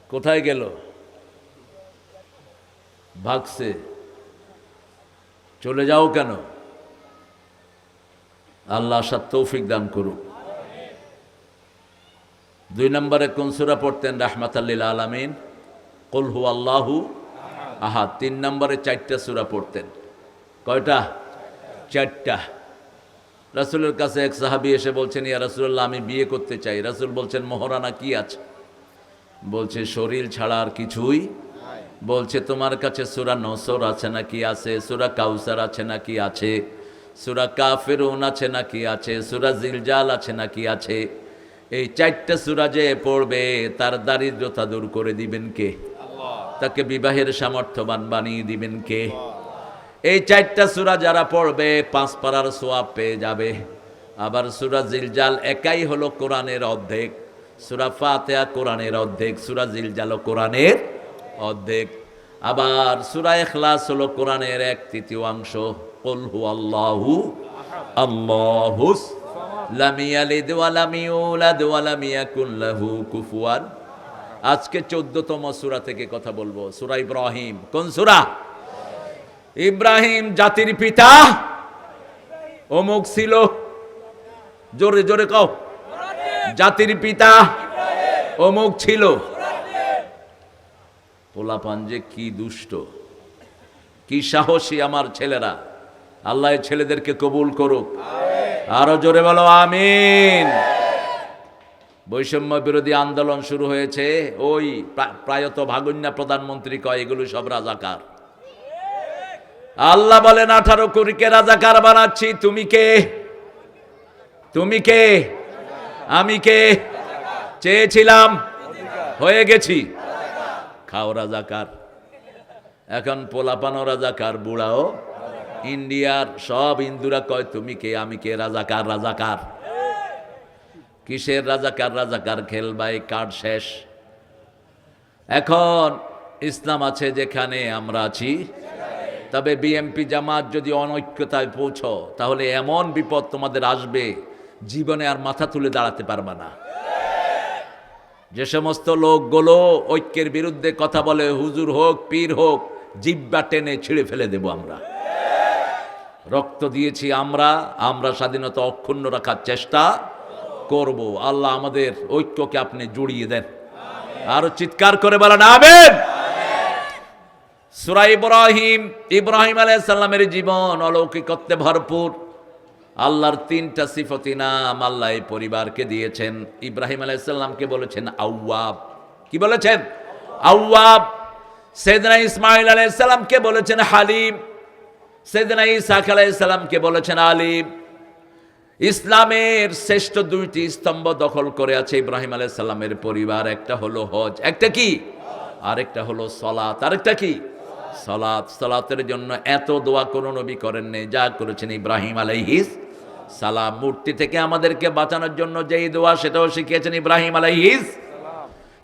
কোথায় গেল? ভাগছে। চলে যাও কেন? আল্লাহ আসার তৌফিক দান করুক। 2 নম্বরে কোন সূরা পড়তেন? রাহমাতাল লিল আলামিন, কুল হুয়াল্লাহু আহাদ। 3 নম্বরে 4টা সূরা পড়তেন। কয়টা? 4টা। রাসূলের কাছে এক সাহাবী এসে বলছেন, ইয়া রাসূলুল্লাহ, আমি বিয়ে করতে চাই। রাসূল বলছেন, মোহরানা কি আছে? বলছে, শরীর ছাড়া আর কিছুই। বলছে, তোমার কাছে সূরা নসর আছে নাকি? আছে। সূরা কাউসার আছে নাকি? আছে। সূরা কাফিরুন আছে নাকি? আছে। সূরা জিলজাল আছে নাকি? আছে। এই 4টা সূরা যে পড়বে, তার দারিদ্রতা দূর করে দিবেন কে? আল্লাহ। তাকে বিবাহের সামর্থ্যবান বানিয়ে দিবেন কে? এই 4টা সূরা যারা পড়বে 5 পারার সওয়াব পেয়ে যাবে। আবার সূরা জিলজাল একাই হলো কোরআনের অর্ধেক, সূরা ফাতিহা কোরআনের অর্ধেক, সূরা জিলজাল কোরআনের অর্ধেক। আবার সূরা ইখলাস হলো কোরআনের 1/3 কুল হুয়াল্লাহু আল্লাহুস লাম ইয়ালিদ ওয়া লাম ইউলাদ ওয়া লাম ইয়াকুল লাহু কুফুয়ান। আজকে 14তম সূরা থেকে কথা বলবো, সূরা ইব্রাহিম। কোন সূরা? ইব্রাহিম জাতির পিতা অমুক ছিল। জোরে জোরে কও। জাতির পিতা অমুক ছিল। পোলাপান যে কি দুষ্ট, কি সাহসী আমার ছেলেরা। আল্লাহ ছেলেদেরকে কবুল করুক। আরো জোরে বলো আমিন। বৈষম্য বিরোধী আন্দোলন শুরু হয়েছে। ওই প্রায়ত ভাগুন্যা প্রধানমন্ত্রী কয় এগুলো সব রাজাকার। আল্লাহ বলেন 18 কোটিকে রাজাকার বানাচ্ছি। তুমি কে? তুমি কে? আমি কে? চেয়েছিলাম, হয়ে গেছি। খাও রাজাকার। এখন পোলাপানও রাজাকার, বুড়াও ইন্ডিয়ার সব হিন্দুরা কয় তুমি কে আমি কে, রাজাকার রাজাকার। কিসের রাজাকার রাজাকার খেলবাই, কার্ড শেষ। এখন ইসলাম আছে যেখানে আমরা আছি, তবে বিএমপি জামাত যদি অনৈক্যতায় পৌঁছো তাহলে এমন বিপদ তোমাদের আসবে, জীবনে আর মাথা তুলে দাঁড়াতে পারবে না। যে সমস্ত লোকগুলো ঐক্যের বিরুদ্ধে কথা বলে, হুজুর হোক পীর হোক, জিব্বা টেনে ছিঁড়ে ফেলে দেব আমরা। রক্ত দিয়েছি আমরা, আমরা স্বাধীনতা অক্ষুণ্ণ রাখার চেষ্টা করব। আল্লাহ আমাদের ঐক্যকে আপনি জড়িয়ে দেন। আরো চিৎকার করে বলেন আমিন। সূরা ইব্রাহিম, ইব্রাহিম আলাইহিস সালামের জীবন অলৌকিকত্বে ভরপুর। আল্লাহর তিনটা সিফতি নাম আল্লাহ এই পরিবারকে দিয়েছেন। ইব্রাহিম আলাইহিস সালামকে বলেছেন আওয়াব। কি বলেছেন? আওয়াব। সাইয়েদনা ইসমাঈল আলাইহিস সালামকে বলেছেন হালিম। সাইয়েদনা ঈসা আলাইহিস সালামকে বলেছেন আলিম। ইসলামের শ্রেষ্ঠ দুইটি স্তম্ভ দখল করে আছে ইব্রাহিম আলাইহিস সালামের পরিবার। একটা হলো হজ, একটা কি? আরেকটা হলো সালাত, আরেকটা কি? সালাত। সালাতের জন্য এত দোয়া কোনো নবী করেন নাই যা করেছেন ইব্রাহিম আলাইহিস সালাম। মূর্তি থেকে আমাদেরকে বাঁচানোর জন্য যেই দোয়া সেটাও শিখিয়েছেন ইব্রাহিম আলাইহিস।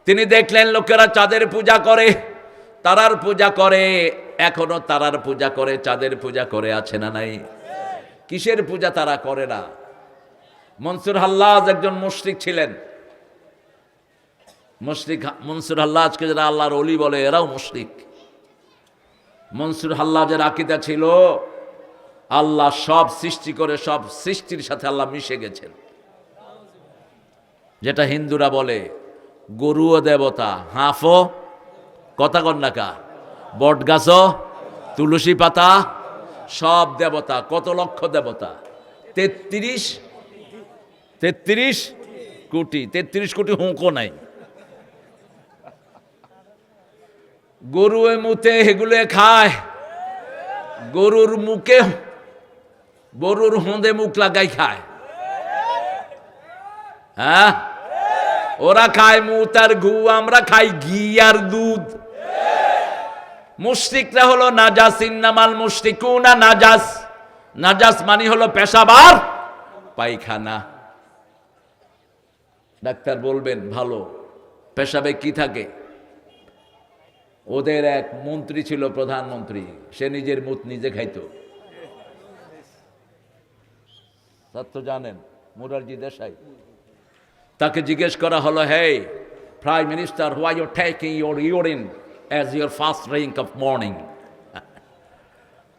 তিনি দেখলেন লোকেরা চাঁদের পূজা করে, তারার পূজা করে, এখনো তারার পূজা করে, চাঁদের পূজা করে, আছে না নাই? কিসের পূজা তারা করে না? মনসুর হাল্লাজ একজন মুশরিক ছিলেন। মুশরিক মনসুর হাল্লাজকে যারা আল্লাহর ওলি বলে এরাও মুশরিক। মনসুর হাল্লাজের আকীদা ছিল আল্লাহ সব সৃষ্টি করে সব সৃষ্টির সাথে আল্লাহ মিশে গেছেন। যেটা হিন্দুরা বলে গরুও দেবতা, হাঁফও কথা কন্যাকা, বট গাছও, তুলসী পাতা সব দেবতা। কত লক্ষ দেবতা? 33 কোটি। 33 কোটি হুঁকো নাই। গরু মুতে এগুলো খায়, গরুর মুখে, গরুর হোঁদে মুখ লাগাই খায়। হ্যাঁ, ওরা খায় মুত আর ঘু, আমরা খাই ঘি আর দুধ। মুশরিকরা হলো নাজাস, ইন্নামাল মুশরিকুনা নাজাস। নাজাস মানে হলো পেশাব আর পায়খানা। ডাক্তার বলবেন ভালো, পেশাবে কি থাকে? ওদের এক মন্ত্রী ছিল, প্রধানমন্ত্রী, সে নিজের মুত নিজে খাইতো। সত্য জানেন, মোরারজি দেশাই। তাকে জিজ্ঞেস করা হলো, hey prime minister, why you taking your urine as your first drink of morning?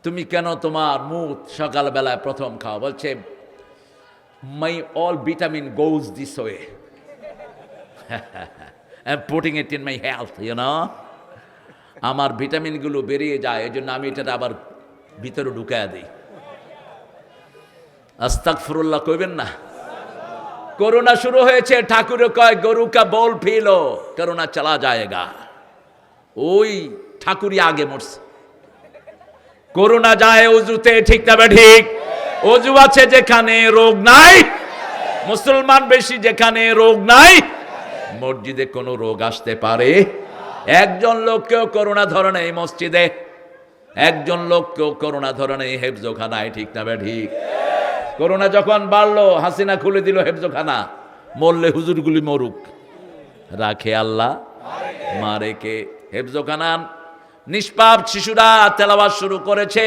তুমি কেন তোমার মুত সকালবেলায় প্রথম খাও? বলছে my all vitamin goes this way, I am putting it in my health, you know. আমার ভিটামিনগুলো বেরিয়ে যায়, এই জন্য আমি এটা আবার ভিতরে ঢুকায়া দিই। আস্তাগফিরুল্লাহ কইবেন না? করোনা শুরু হয়েছে, ঠাকুর কয় গরু কা বল ফিলো, করোনা চলা যায়গা। ওই ঠাকুরই আগে মরছে। করোনা যায় অজুতে, ঠিক না ঠিক? অজু আছে যেখানে রোগ নাই, মুসলমান বেশি যেখানে রোগ নাই, মসজিদে কোনো রোগ আসতে পারে? একজন লোককেও করোনা ধরে নেই মসজিদে, একজন লোককেও করোনা ধরে নেই হেফজোখানায়, ঠিক না ঠিক? করোনা যখন বাড়লো, হাসিনা খুলে দিল হেফজোখানা। মরলে হুজুরগুলি মরুক, রাখে আল্লাহ, মারে কে? হেফজোখানা নিষ্পাপ শিশুরা তেলাওয়াত শুরু করেছে,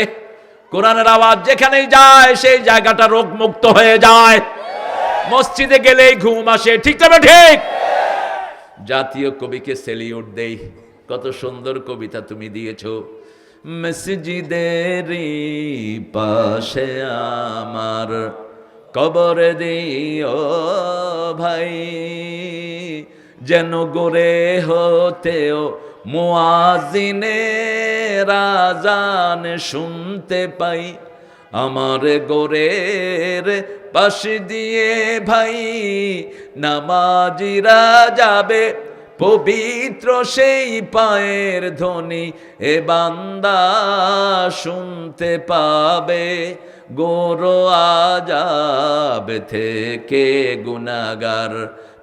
কোরআনের আওয়াজ যেখানেই যায় সেই জায়গাটা রোগ মুক্ত হয়ে যায়। মসজিদে গেলেই ঘুম আসে, ঠিক না ঠিক? জাতীয় কবিকে সেলিউট দেই, কত সুন্দর কবিতা তুমি দিয়েছো। মসজিদের পাশে আমার কবর দিও ভাই, যেন গড়ে হতেও মুয়াজ্জিনের আযান শুনতে পাই। আমার গোরের পাশ দিয়ে ভাই নামাজিরা যাবে, পবিত্র সেই পায়ের ধ্বনি এ বান্দা শুনতে পাবে। গোরো আযাব থেকে গুনাহগার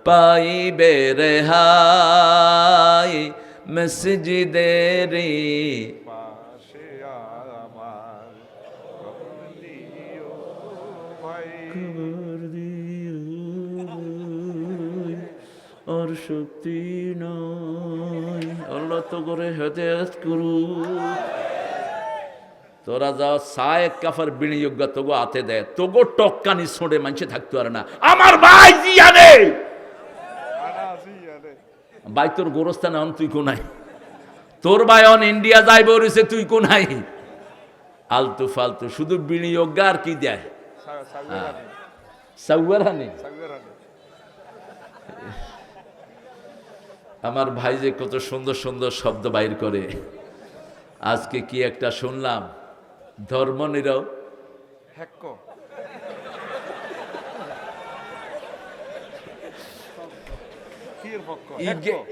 পাইবে রেহাই, মসজিদেরই খবর দিও আর শক্তি নয়, আল্লাহ তো করে হেদায়েত করু। তোরা যাও সায়েক কাফার বিনিয়োগ তোগো হাতে দেয়, তোগো টক্কানি ছোড়ে মানুষে থাকতে পারে না। আমার ভাই জিয়ানে ভাই তোর গোরস্থানে অন তুই কোনাই, তোর ভাই অন ইন্ডিয়া যাইব রয়েছে তুই কোনাই। আলতু ফালতু শুধু বিনিয়োগ আর কি দেয় সাউয়ারানি। আমার ভাই যে কত সুন্দর সুন্দর শব্দ বাইর করে। আজকে কি একটা শুনলাম, ধর্ম নিরব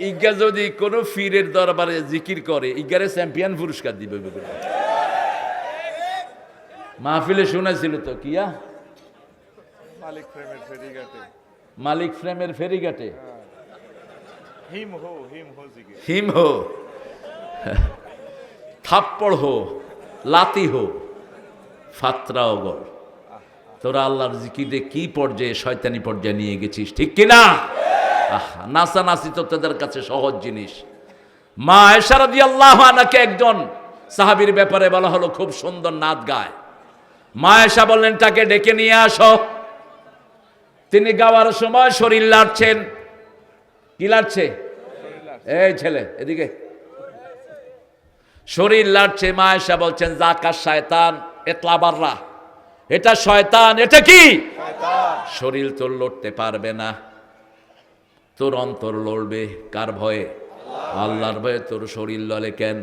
ইজ্ঞা যদি কোন ফিরের দরবারে জিকির করে ইজ্ঞারে চ্যাম্পিয়ন পুরস্কার দিবে। মাহফিলে শুনেছিল তো কিয়া মালিক ফ্রেমের ফেরিঘাটে হিম হো থাপ্পড় হো লাতি হো ফাতরাও গল। তোরা আল্লাহর জিকিরে কি পর্যায়ে শয়তানি পর্যায়ে নিয়ে গেছিস, ঠিক কিনা? নাচানাচি তো তাদের কাছে সহজ জিনিস। মা আয়েশা রাদিয়াল্লাহু আনহাকে একজন সাহাবীর ব্যাপারে বলা হলো খুব সুন্দর নাচ গায়। মা আয়েশা বললেন তাকে ডেকে নিয়ে আসো। তিনি গাওয়ার সময় শরীর লাড়ছেন। কি লাড়ছে? এই ছেলে এদিকে, শরীর লাড়ছে। মা আয়েশা বলছেন জাকা শয়তান ইতলা বাররা, এটা শয়তান। এটা কি? শরীর তো লড়তে পারবে না, তোর অন্তর লড়বে কার ভয়ে? আল্লাহর ভয়ে। তোর শরীর লড়ে কেন?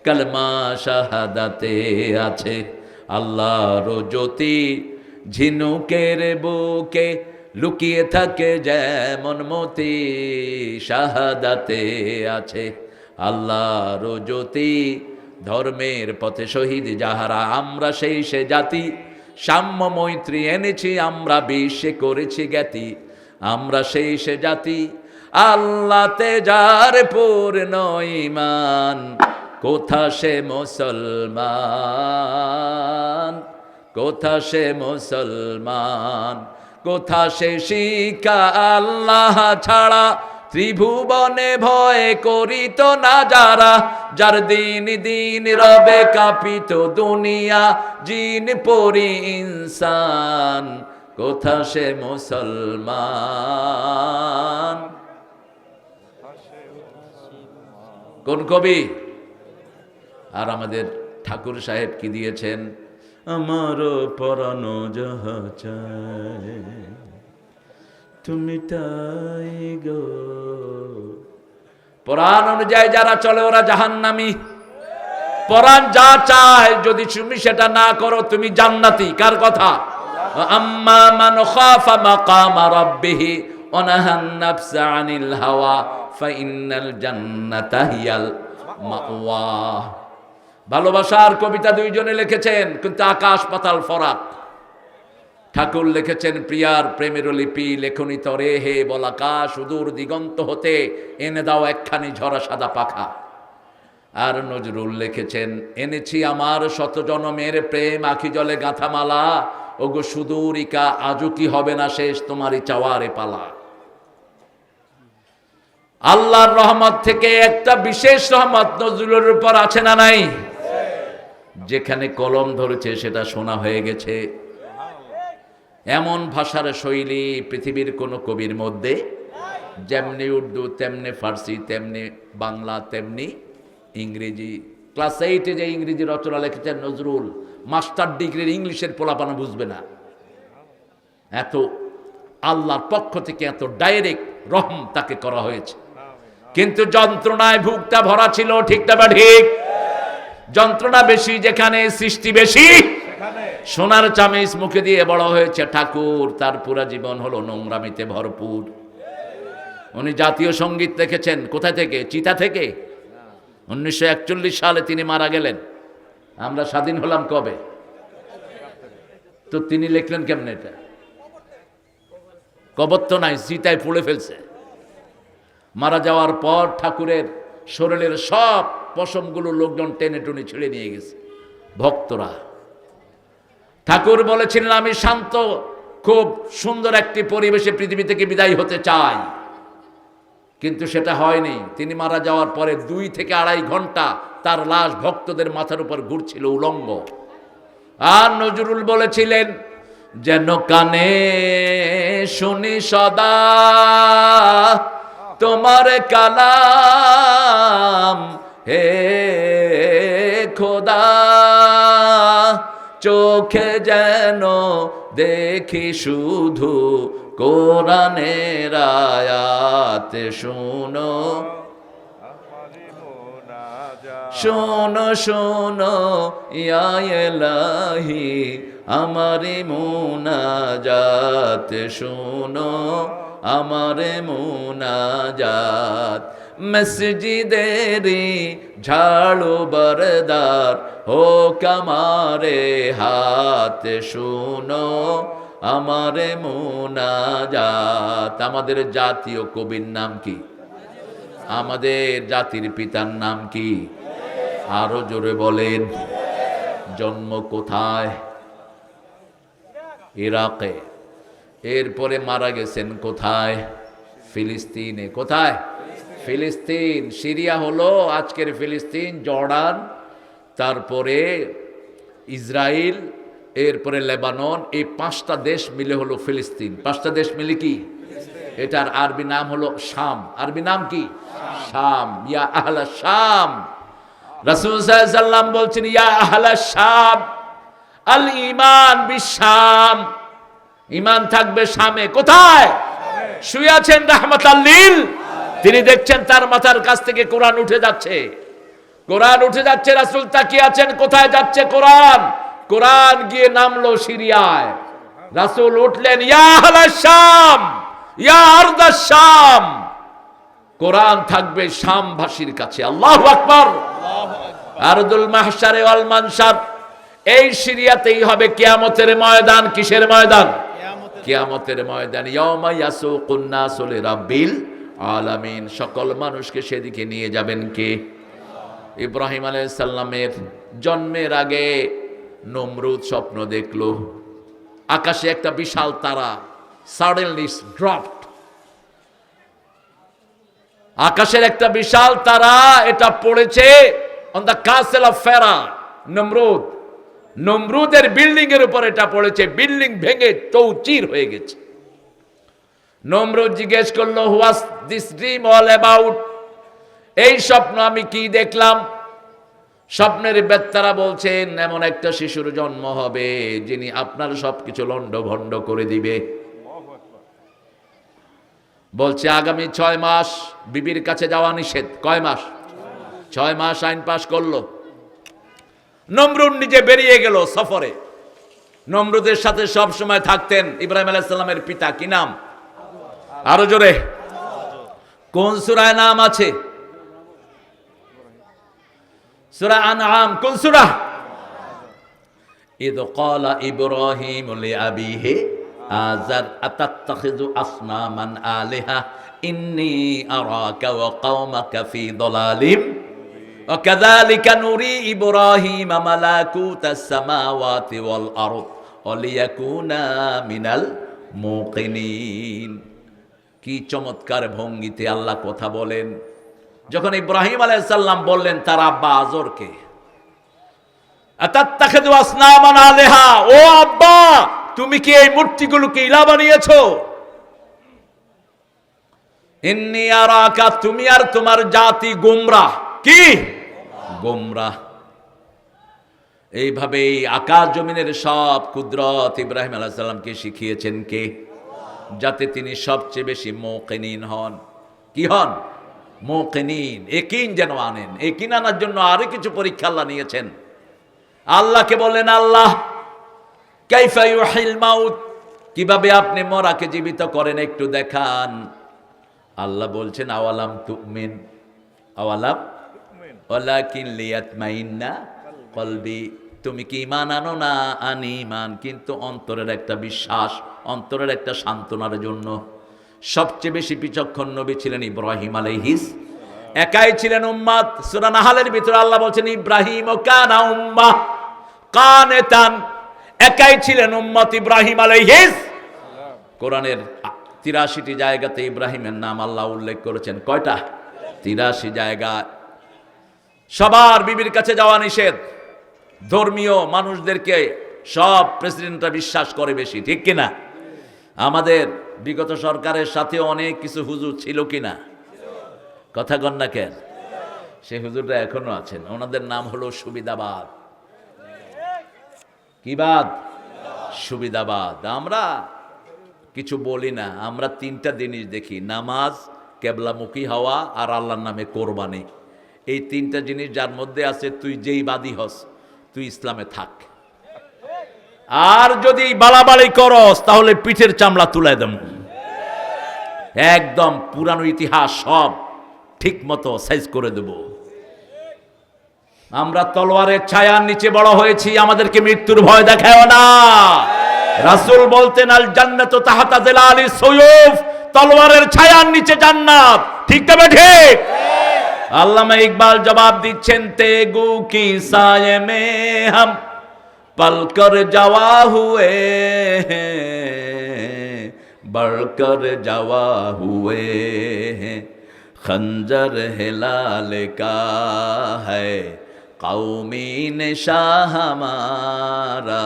কালমা শাহাদাতে আছে আল্লাহর জ্যোতি, ঝিনুকের বুকে লুকিয়ে থাকে যেমন মতি। শাহাদাতে আছে আল্লাহর জ্যোতি, ধর্মের পথে শহীদ যাহারা আমরা সেই সে জাতি। সাম্য মৈত্রী এনেছি আমরা, বিশ্বে করেছি জ্ঞাতি আমরা সেই সে জাতি। আল্লাহতে যার পূর্ণ ঈমান, কোথা সে মুসলমান, কোথা সে মুসলমান, কোথা সে শিক্ষা আল্লাহ ছাড়া ত্রিভুবনে ভয় করিত না যারা। যার দিন দিন রবে কাঁপিত দুনিয়া, জিন পরি ইনসান, কোথা সে মুসলমান। কোন কবি? আর আমাদের ঠাকুর সাহেব কি দিয়েছেন? আমারও পরানো যাহা চায় তুমি তাই গো। পরাণ অনুযায়ী যারা চলে ওরা জাহান্নামী। পরাণ যা চায় যদি তুমি সেটা না করো তুমি জান্নাতি। কার কথা? আম্মা মান খাফা মাকামা রাব্বিহি ওয়া নাহান নাফসা আনিল হাওয়া ফাইন্নাল জান্নাতা হিয়াল মাওয়া। ভালোবাসার কবিতা দুইজনে লিখেছেন, কিন্তু আকাশ পাতাল ফরাক। ঠাকুর লিখেছেন প্রিয়ার প্রেমের লিপি লেখনি তরে হে বলাকা, সুদূর দিগন্ত হতে এনে দাও একখানি ঝরা সাদা পাখা। আর নজরুল লিখেছেন এনেছি আমার শত জনমের প্রেম আখি জলে গাঁথামালা, ওগো সুদূরিকা আজও কি হবে না শেষ তোমারই চাওয়ারে পালা। আল্লাহর রহমত থেকে একটা বিশেষ রহমত নজরুলের উপর আছে না নাই? যেখানে কলম ধরেছে সেটা শোনা হয়ে গেছে। এমন ভাষার শৈলী পৃথিবীর কোন কবির মধ্যে, যেমনি উর্দু তেমনি ফার্সি তেমনি বাংলা তেমনি ইংরেজি। ক্লাস 8-এ যে ইংরেজি রচনা লিখেছেন নজরুল, মাস্টার ডিগ্রির ইংলিশের পোলাপানা বুঝবে না। এত আল্লাহর পক্ষ থেকে এত ডাইরেক্ট রহম তাকে করা হয়েছে। কিন্তু যন্ত্রণায় ভুগটা ভরা ছিল, ঠিক না? ঠিক। যন্ত্রণা বেশি যেখানে, সৃষ্টি বেশি। সোনার চামিচ মুখে দিয়ে বড় হয়েছে ঠাকুর, তার পুরা জীবন হলো নোংরামিতে ভরপুর। উনি জাতীয় সঙ্গীত লিখেছেন কোথা থেকে? চিতা থেকে। 1941 সালে তিনি মারা গেলেন। আমরা স্বাধীন হলাম কবে? তো তিনি লিখলেন কেমনে? এটা কবর তো নাই, চিতায় পুড়ে ফেলছে। মারা যাওয়ার পর ঠাকুরের শরীরের সব পশমগুলো লোকজন টেনে টুনে ছিঁড়ে নিয়ে গেছে ভক্তরা। ঠাকুর বলেছিলেন আমি শান্ত খুব সুন্দর একটি পরিবেশে পৃথিবী থেকে বিদায় হতে চায়, কিন্তু সেটা হয়নি। তিনি মারা যাওয়ার পরে 2 থেকে 2.5 ঘন্টা তার লাশ ভক্তদের মাথার উপর ঘুরছিল উলঙ্গ। আর নজরুল বলেছিলেন, যেন কানে শুনি সদা তোমার কালাম হে খোদা, চোখে যেন দেখি শুধু কোরআনের আয়াত, শুনো শোনো শোনো ইয়া ইলাহি আমারে মুনাজাত, শোনো আমারে মুনাজাত। মসজিদেরি ঝাড়ু বরদার হোক আমারে হাত, শোনো আমারে মুনাজাত। আমাদের জাতীয় কবির নাম কি? আমাদের জাতির পিতার নাম কি? আরো জোরে বলেন। জন্ম কোথায়? ইরাকে। এরপরে মারা গেছেন কোথায়? ফিলিস্তিনে। কোথায়? ফিলিস্তিন। সিরিয়া হলো আজকের ফিলিস্তিন, জর্ডান, তারপরে ইসরায়েল, এরপরে লেবানন। এই 5টা দেশ মিলে হলো ফিলিস্তিন। 5টা দেশ মিলে কি? এটার আরবি নাম হলো শাম। আরবি নাম কি? শাম। ইয়া আহলা শাম। রাসূল সাল্লাল্লাহু আলাইহি ওয়াসাল্লাম বলছেন, ইয়া আহলা শাম আল ঈমান বিশাম। ঈমান থাকবে শামে। কোথায়? শুয়ে আছেন রাহমাতাল লিল। তিনি দেখছেন তার মাথার কাছ থেকে কোরআন উঠে যাচ্ছে। কোরআন উঠে যাচ্ছে, রাসূল তাকিয়ে আছেন কোথায় যাচ্ছে কোরআন। কোরআন গিয়ে নামলো সিরিয়ায়। রাসূল উঠলেন, ইয়া আহলা শাম ইয়া আরদা শাম। কোরআন থাকবে শামবাসীর কাছে। আল্লাহু আকবার। আরদুল মাহশারে ওয়াল মানশার। এই সিরিয়াতেই হবে কিয়ামতের ময়দান। কিসের ময়দান? কিয়ামতের ময়দান। ইয়াউমা ইয়াসুকুন নাসু লিরাব্বিল আলামিন। সকল মানুষকে সেদিকে নিয়ে যাবেন কে? ইব্রাহিম আলাইহিস সালামের জন্মের আগে নমরুদ স্বপ্ন দেখলো, আকাশে একটা বিশাল তারা সাডেনলি ড্রপড। আকাশের একটা বিশাল তারা, এটা পড়েছে অন দ্য ক্যাসেল অফ ফেরা। নমরুদের বিল্ডিং এর উপর এটা পড়েছে। বিল্ডিং ভেঙে চৌচির হয়ে গেছে। নমরুদ জিজ্ঞেস করলো, what's this dream all about? এই স্বপ্ন আমি কি দেখলাম? স্বপ্নের বেত্তারা বলছেন, এমন একটা শিশুর জন্ম হবে যিনি আপনার সবকিছু লন্ডভন্ড করে দিবে। বলছে আগামী 6 মাস বিবির কাছে যাওয়া নিষেধ। কয় মাস? 6 মাস আইন পাশ করলো। নমরুদ নিজে বেরিয়ে গেল সফরে। নমরুদের সাথে সব সময় থাকতেন ইব্রাহিম আলাইহিস সালামের পিতা। কি নাম? আরো জোরে। কোন সূরায় নাম আছে? সূরা আনআম। কোন সূরা? ইদ ক্বালা ইব্রাহিম লিআবিহি আযার আতাত্তাখিযু আসনামান আলিহা ইন্নী আরাকা ওয়া কওমাকা ফি দালালিম ওয়া কাযালিকা নুরি ইব্রাহিমা মালাকুতাস সামাওয়াতি ওয়াল আরদ ওয়া লিয়াকুনা মিনাল মুকিনিন। কি চমৎকার ভঙ্গিতে আল্লাহ কথা বলেন। যখন ইব্রাহিম আলাইহিস সালাম বললেন তার আব্বা আজরকে, আতাত্তাখিযু আসনামান আলিহা, ও আব্বা তুমি কি এই মূর্তিগুলোকে ইলাহ বানিয়েছো? ইন্নী আরাকা, তুমি আর তোমার জাতি গোমরাহ। কি? গোমরাহ। এইভাবেই আকাশ জমিনের সব কুদরত ইব্রাহিম আলাইহিস সালামকে শিখিয়েছেন কে? যাতে তিনি সবচেয়ে বেশি মুকিনিন হন। কি হন? মুকিনিন। ইয়াকিন যেন আনেন। ইয়াকিন আনার জন্য আরো কিছু পরীক্ষা আল্লাহ নিয়েছেন। আল্লাহকে বলেন, আল্লাহ কাইফা ইউহিল মাউত, কিভাবে আপনি মরাকে জীবিত করেন একটু দেখান। আল্লাহ বলছেন, আওয়ালাম তুমিন, আওয়ালাম ওয়ালাকিন লিয়াতমাইন্না কলবি, তুমি কি ঈমান আনো না? আনি ঈমান, কিন্তু অন্তরের একটা বিশ্বাস, অন্তরের একটা সান্ত্বনার জন্য। সবচেয়ে বেশি বিচক্ষণ নবী ছিলেন ইব্রাহিম আলাইহিস। একাই ছিলেন উম্মাত। সূরা নাহলের ভিতরে আল্লাহ বলছেন, ইব্রাহিম কানা উম্মাহ কানিতান, একাই ছিলেন উম্মত ইব্রাহিম আলাইহিস কোরআনের ৮৩টি জায়গাতে ইব্রাহিমের নাম আল্লাহ উল্লেখ করেছেন। কয়টা? ৮৩ জায়গায়। সবার বিবির কাছে যাওয়া নিষেধ। ধর্মীয় মানুষদেরকে সব প্রেসিডেন্টরা বিশ্বাস করে বেশি, ঠিক কিনা? আমাদের বিগত সরকারের সাথে অনেক কিছু হুজুর ছিল কিনা? কথা কন না কেন? সেই হুজুররা এখনো আছেন। ওনাদের নাম হলো সুবিধাবাদ। কি বাদ? সুবিধাবাদ। আমরা কিছু বলি না, আমরা 3টা জিনিস দেখি: নামাজ, কেবলামুখী হওয়া আর আল্লাহর নামে কোরবানি। এই 3টা জিনিস যার মধ্যে আছে, তুই যেই বাদী হস, তুই ইসলামে থাক। আর যদি বাড়াবাড়ি করস তাহলে পিঠের চামড়া তুলে দেব। একদম পুরানো ইতিহাস সব ঠিক মতো সাইজ করে দেব। আমরা তলোয়ারের ছায়ার নিচে বড় হয়েছি, আমাদেরকে মৃত্যুর ভয় দেখায় না। রাসূল বলতেন, আল জান্নাতু তাহতা জিলালিস সুয়ুফ, তলোয়ারের ছায়ার নিচে জান্নাত। ঠিক তবে ঠিক? আল্লামা ইকবাল জবাব দিচ্ছেন, তেগু কি সায়ে মে হাম পলকর যাওয়া হুয়ে, बढ़कर जावा हुए हैं, खंजर हिलाल का है कौमी निशाह हमारा,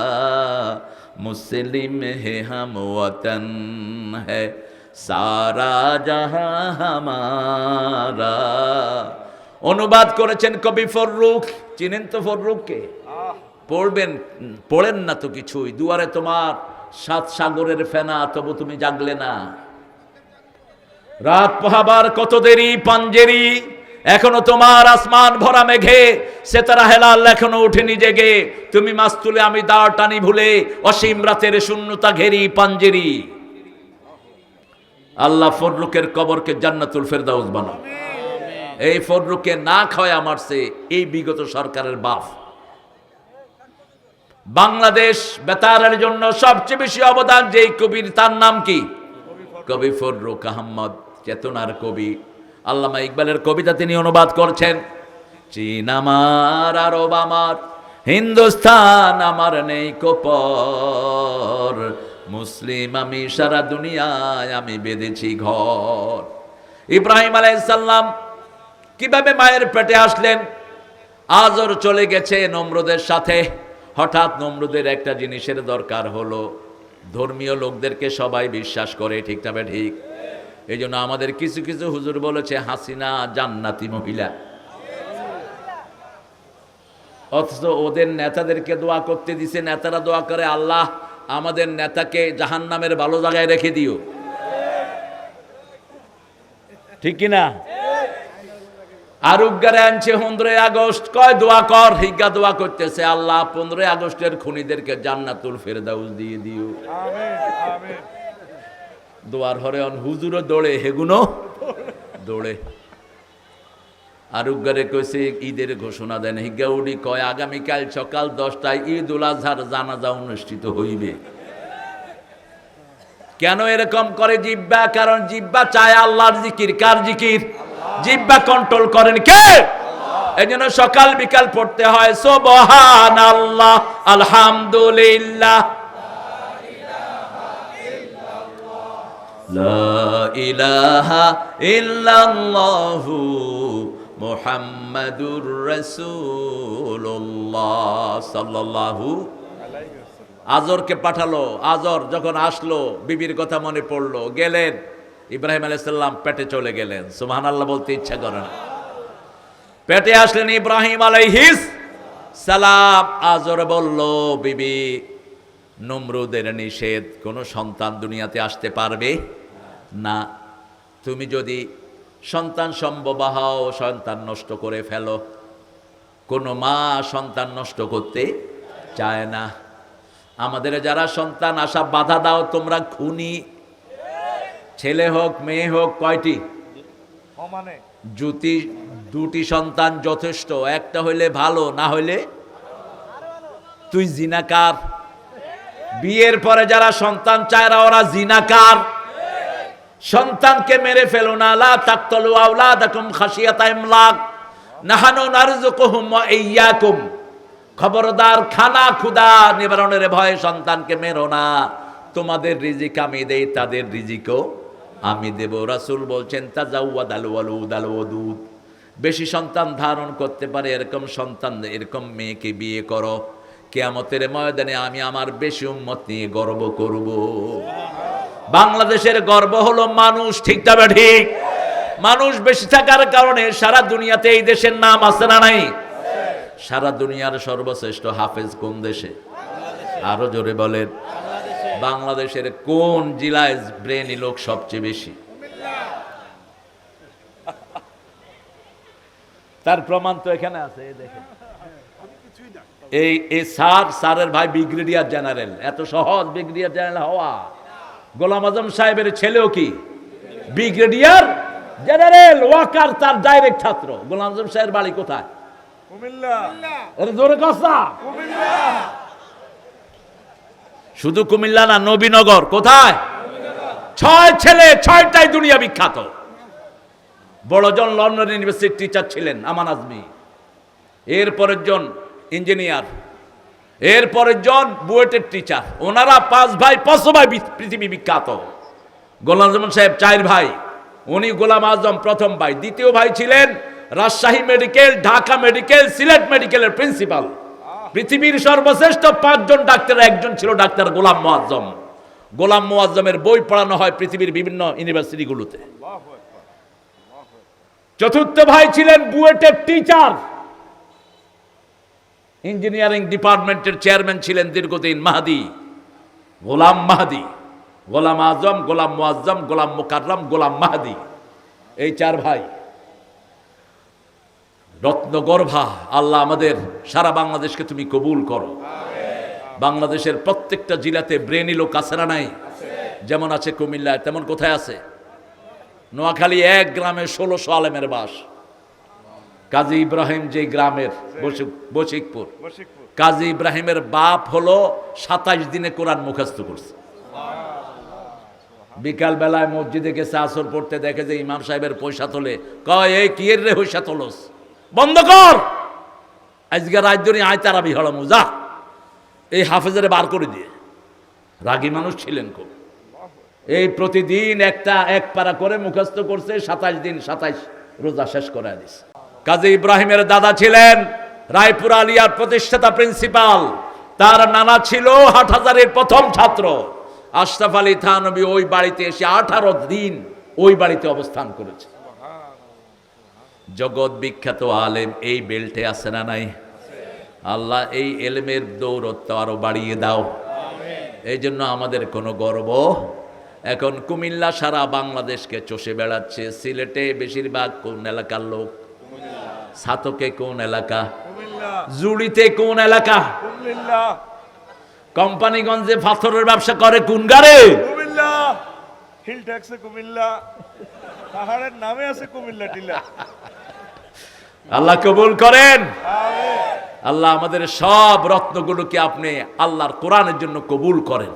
मुस्लिम है हम वतन है सारा जहां हमारा। অনুবাদ করেছেন কবি ফররুখ। চিনেন তো ফররুখকে? পড়বেন, পড়েন না তো কিছুই। দুয়ারে তোমার 7 সাগরের ফেনা, তবু তুমি জাগলে না। রাত পোহাবার কত দেরি পাঞ্জেরি, এখনো তোমার আসমান ভরা মেঘে, সেতারা হেলাল এখনো উঠেনি জেগে, তুমি মাছ তুলে আমি দাঁড় টানি ভুলে, অসীম রাতের শূন্যতা ঘেরি পাঞ্জেরি। আল্লাহ ফররুখের কবরকে জান্নাতুল ফেরদাউস বানাও। এই ফররুখকে না খাওয়া মারছে এই বিগত সরকারের বাপ। বাংলাদেশ বেতারের জন্য সবচেয়ে বেশি অবদান যেই কবির, তার নাম কি? কবি ফররুখ আহমদ, চেতনার কবি। আল্লামা ইকবালের কবিতা তিনি অনুবাদ করছেন, চীন আমার, আরব আমার, হিন্দুস্তান আমার নেই কোপর, মুসলিম আমি সারা দুনিয়ায় আমি বেঁধেছি ঘর। ইব্রাহিম আলাইহিস সালাম কিভাবে মায়ের পেটে আসলেন? আজর চলে গেছে নমরুদের সাথে। হঠাৎ নমরুদের একটা জিনিসের দরকার হলো। ধর্মীয় লোকদেরকে সবাই বিশ্বাস করে, ঠিক না ঠিক? এই জন্য আমাদের কিছু কিছু হুজুর বলেছে হাসিনা জান্নাতি মহিলা, অথচ ওদের নেতাদেরকে দোয়া করতে দিছে। নেতারা দোয়া করে, আল্লাহ আমাদের নেতাকে জাহান্নামের ভালো জায়গায় রেখে দিও, ঠিক কিনা? আরুগারে আনছে 15 আগস্ট, কয় দোয়া কর, হিগা দোয়া করতেছে, আল্লাহ 15 আগস্টের খুনিদেরকে জান্নাতুল ফেরদাউস দিয়ে দিও। দোয়ার হরে হুজুরও দৌড়ে, হেগুনো দৌড়ে। আরুগারে কইছে ঈদের ঘোষণা দেন, হিগা উডি কয় আগামীকাল সকাল 10টায় ঈদ উল আজহার জানাজা অনুষ্ঠিত হইবে। কেন এরকম করে জিব্বা? কারণ জিব্বা চায় আল্লাহর জিকির। কার জিকির? জিব্বা কন্ট্রোল করেন কে? এই জন্য সকাল বিকাল পড়তে হয় সুবহানাল্লাহ, আলহামদুলিল্লাহ, লা ইলাহা ইল্লাল্লাহু মুহাম্মাদুর রাসূলুল্লাহ সাল্লাল্লাহু। আজরকে পাঠালো। আজর যখন আসলো, বিবির কথা মনে পড়লো, গেলেন। ইব্রাহিম আলাইহিস সালাম পেটে চলে গেলেন। সুবহানাল্লাহ বলতে ইচ্ছা করে না। পেটে আসলেন ইব্রাহিম আলাইহিস সালাম। আজর বলল, বিবি নমরুদের নিষেধ, কোনো সন্তান দুনিয়াতে আসতে পারবে না। তুমি যদি সন্তান সম্ভব হও, সন্তান নষ্ট করে ফেলো। কোনো মা সন্তান নষ্ট করতে চায় না। আমাদের যারা সন্তান আসা বাধা দাও, তোমরা খুনি। ছেলে হোক মেয়ে হোক, কয়টি? জুতি 2টি সন্তান যথেষ্ট। একটা হইলে ভালো, না হইলে তুই জিনাকার। বিয়ের পরে যারা সন্তান চায় ওরা জিনাকার। সন্তানকে মেরে ফেলো না। লা তাকতুলু আওলাদাকুম খাশিয়াতা ইমলাক, নাহানু নারযুকুহুম ওয়া ইয়্যাকুম। খবরদার, খানা ক্ষুধা নিবারণের ভয়ে সন্তানকে মেরো না। তোমাদের রিজিক আমি দেই, তাদের রিজিকও আমি দেব। রাসূল বলছেন তাজাওয়াদাল ওয়ালুদ আল ওয়াদুদ, বেশি সন্তান ধারণ করতে পারে এরকম সন্তান, এরকম মেয়েকে বিয়ে করো। কিয়ামতের ময়দানে আমি আমার বেশি উম্মত নিয়ে গর্ব করব। বাংলাদেশের গর্ব হলো মানুষ, ঠিক তবে ঠিক। মানুষ বেশি থাকার কারণে সারা দুনিয়াতে এই দেশের নাম আছে না নাই? সারা দুনিয়ার সর্বশ্রেষ্ঠ হাফেজ কোন দেশে? আরো জোরে বলেন। বাংলাদেশের কোন জেলায় ব্রেনি লোক সবচেয়ে বেশি? তার প্রমাণ তো এখানে আছে, এই দেখেন। এই স্যারের ভাই ব্রিগেডিয়ার জেনারেল। এত সহজ ব্রিগেডিয়ার জেনারেল হওয়া? গোলাম আজম সাহেবের ছেলেও কি ব্রিগেডিয়ার জেনারেল? ওয়াকার তার ডাইরেক্ট ছাত্র। গোলাম আজম সাহেবের বাড়ি কোথায়? কুমিল্লা। জোরে কথা। শুধু কুমিল্লা না, নবীনগর। কোথায়? 6 ছেলে, 6টাই দুনিয়া বিখ্যাত। বড়জন লন্ডন ইউনিভার্সিটির টিচার ছিলেন, আমান আজমি। এরপরের জন ইঞ্জিনিয়ার, এরপরের জন বুয়েটের টিচার। ওনারা 5 ভাই, 5 ভাই পৃথিবী বিখ্যাত। গোলাম আজম সাহেব 4 ভাই, উনি গোলাম আজম প্রথম ভাই। দ্বিতীয় ভাই ছিলেন রাজশাহী মেডিকেল, ঢাকা মেডিকেল, সিলেট মেডিকেলের প্রিন্সিপাল। পৃথিবীর সর্বশ্রেষ্ঠ 5 জন ডাক্তার একজন ছিল ডাক্তার গোলাম মোয়াজ্জম। গোলাম মোয়াজ্জমের বই পড়ানো হয় পৃথিবীর বিভিন্ন ইউনিভার্সিটিগুলোতে। চতুর্থ ভাই ছিলেন বুয়েটের টিচার, ইঞ্জিনিয়ারিং ডিপার্টমেন্টের চেয়ারম্যান ছিলেন দীর্ঘদিন মাহদি, গোলাম মাহদি। গোলাম আজম, গোলাম মোয়াজ্জম, গোলাম মুকাররম, গোলাম মাহদি, এই 4 ভাই রত্নগর্ভা। আল্লাহ আমাদের সারা বাংলাদেশকে তুমি কবুল করো। বাংলাদেশের প্রত্যেকটা জেলাতে ব্রেনি লোক আছে না নাই? যেমন আছে কুমিল্লায়, তেমন কোথায় আছে? নোয়াখালী 1 গ্রামে 1600 আলেমের বাস। কাজী ইব্রাহিম যে গ্রামের, বশিকপুর, কাজী ইব্রাহিমের বাপ হলো 27 দিনে কোরআন মুখস্থ করছে। বিকাল বেলায় মসজিদে গেছে আসর পড়তে, দেখে যে ইমাম সাহেবের পয়সা তোলে। কয় এই কি রে পয়সা তোলস, বন্ধ কর, আজকে রাত ধরে আয় তারাবি হলাম যা। এই হাফেজের বার করে দিয়ে। রাগী মানুষ ছিলেন খুব। এই প্রতিদিন এক পারা করে মুখস্থ করছে। 27 দিন 27 রোজা শেষ করে দিছে। কাজী ইব্রাহিমের দাদা ছিলেন রায়পুর আলিয়ার প্রতিষ্ঠাতা প্রিন্সিপাল। তার নানা ছিল হাটহাজারের প্রথম ছাত্র আশরাফ আলী থানবী। ওই বাড়িতে এসে 18 দিন ওই বাড়িতে অবস্থান করেছে। জগৎ বিখ্যাত আলেম এই বেল্টে আছে না নাই? আল্লাহ এই এলেমের দৌরত্ব আরো বাড়িয়ে দাও। এই জন্য আমাদের কোনো গর্ব। এখন কুমিল্লা সারা বাংলাদেশকে চষে বেড়াচ্ছে। সিলেটে বেশিরভাগ কোন এলাকার লোক? ছাতকে কোন এলাকা? জুড়িতে কোন এলাকা? কোম্পানিগঞ্জে পাথরের ব্যবসা করে কোন গারে? কুমিল্লা। হিল ট্যাক্সে কুমিল্লা, পাহাড়ের নামে আছে কুমিল্লা টিলা। আল্লাহ কবুল করেন। আল্লাহ আমাদের সব রত্নগুলোকে আপনি আল্লাহর কোরআনের জন্য কবুল করেন।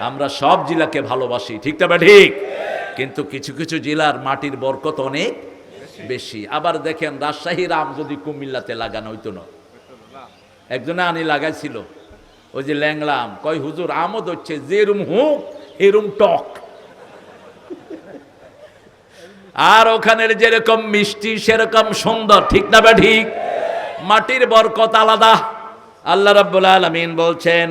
আমরা সব জেলাকে ভালোবাসি, ঠিক তবে ঠিক। কিন্তু কিছু কিছু জেলার মাটির বরকত অনেক বেশি। আবার দেখেন রাজশাহীর আম যদি কুমিল্লাতে লাগানো হইতো না। একজনে আনি লাগাইছিল, ওই যে ল্যাংলা আম। কয় হুজুর আমও ধরছে, যেরুম হুক এরুম টক। আর ওখানের যেরকম মিষ্টি সেরকম সুন্দর, ঠিক না বা ঠিক? মাটির বরকত আলাদা। আল্লাহ রাব্বুল আলামিন বলছেন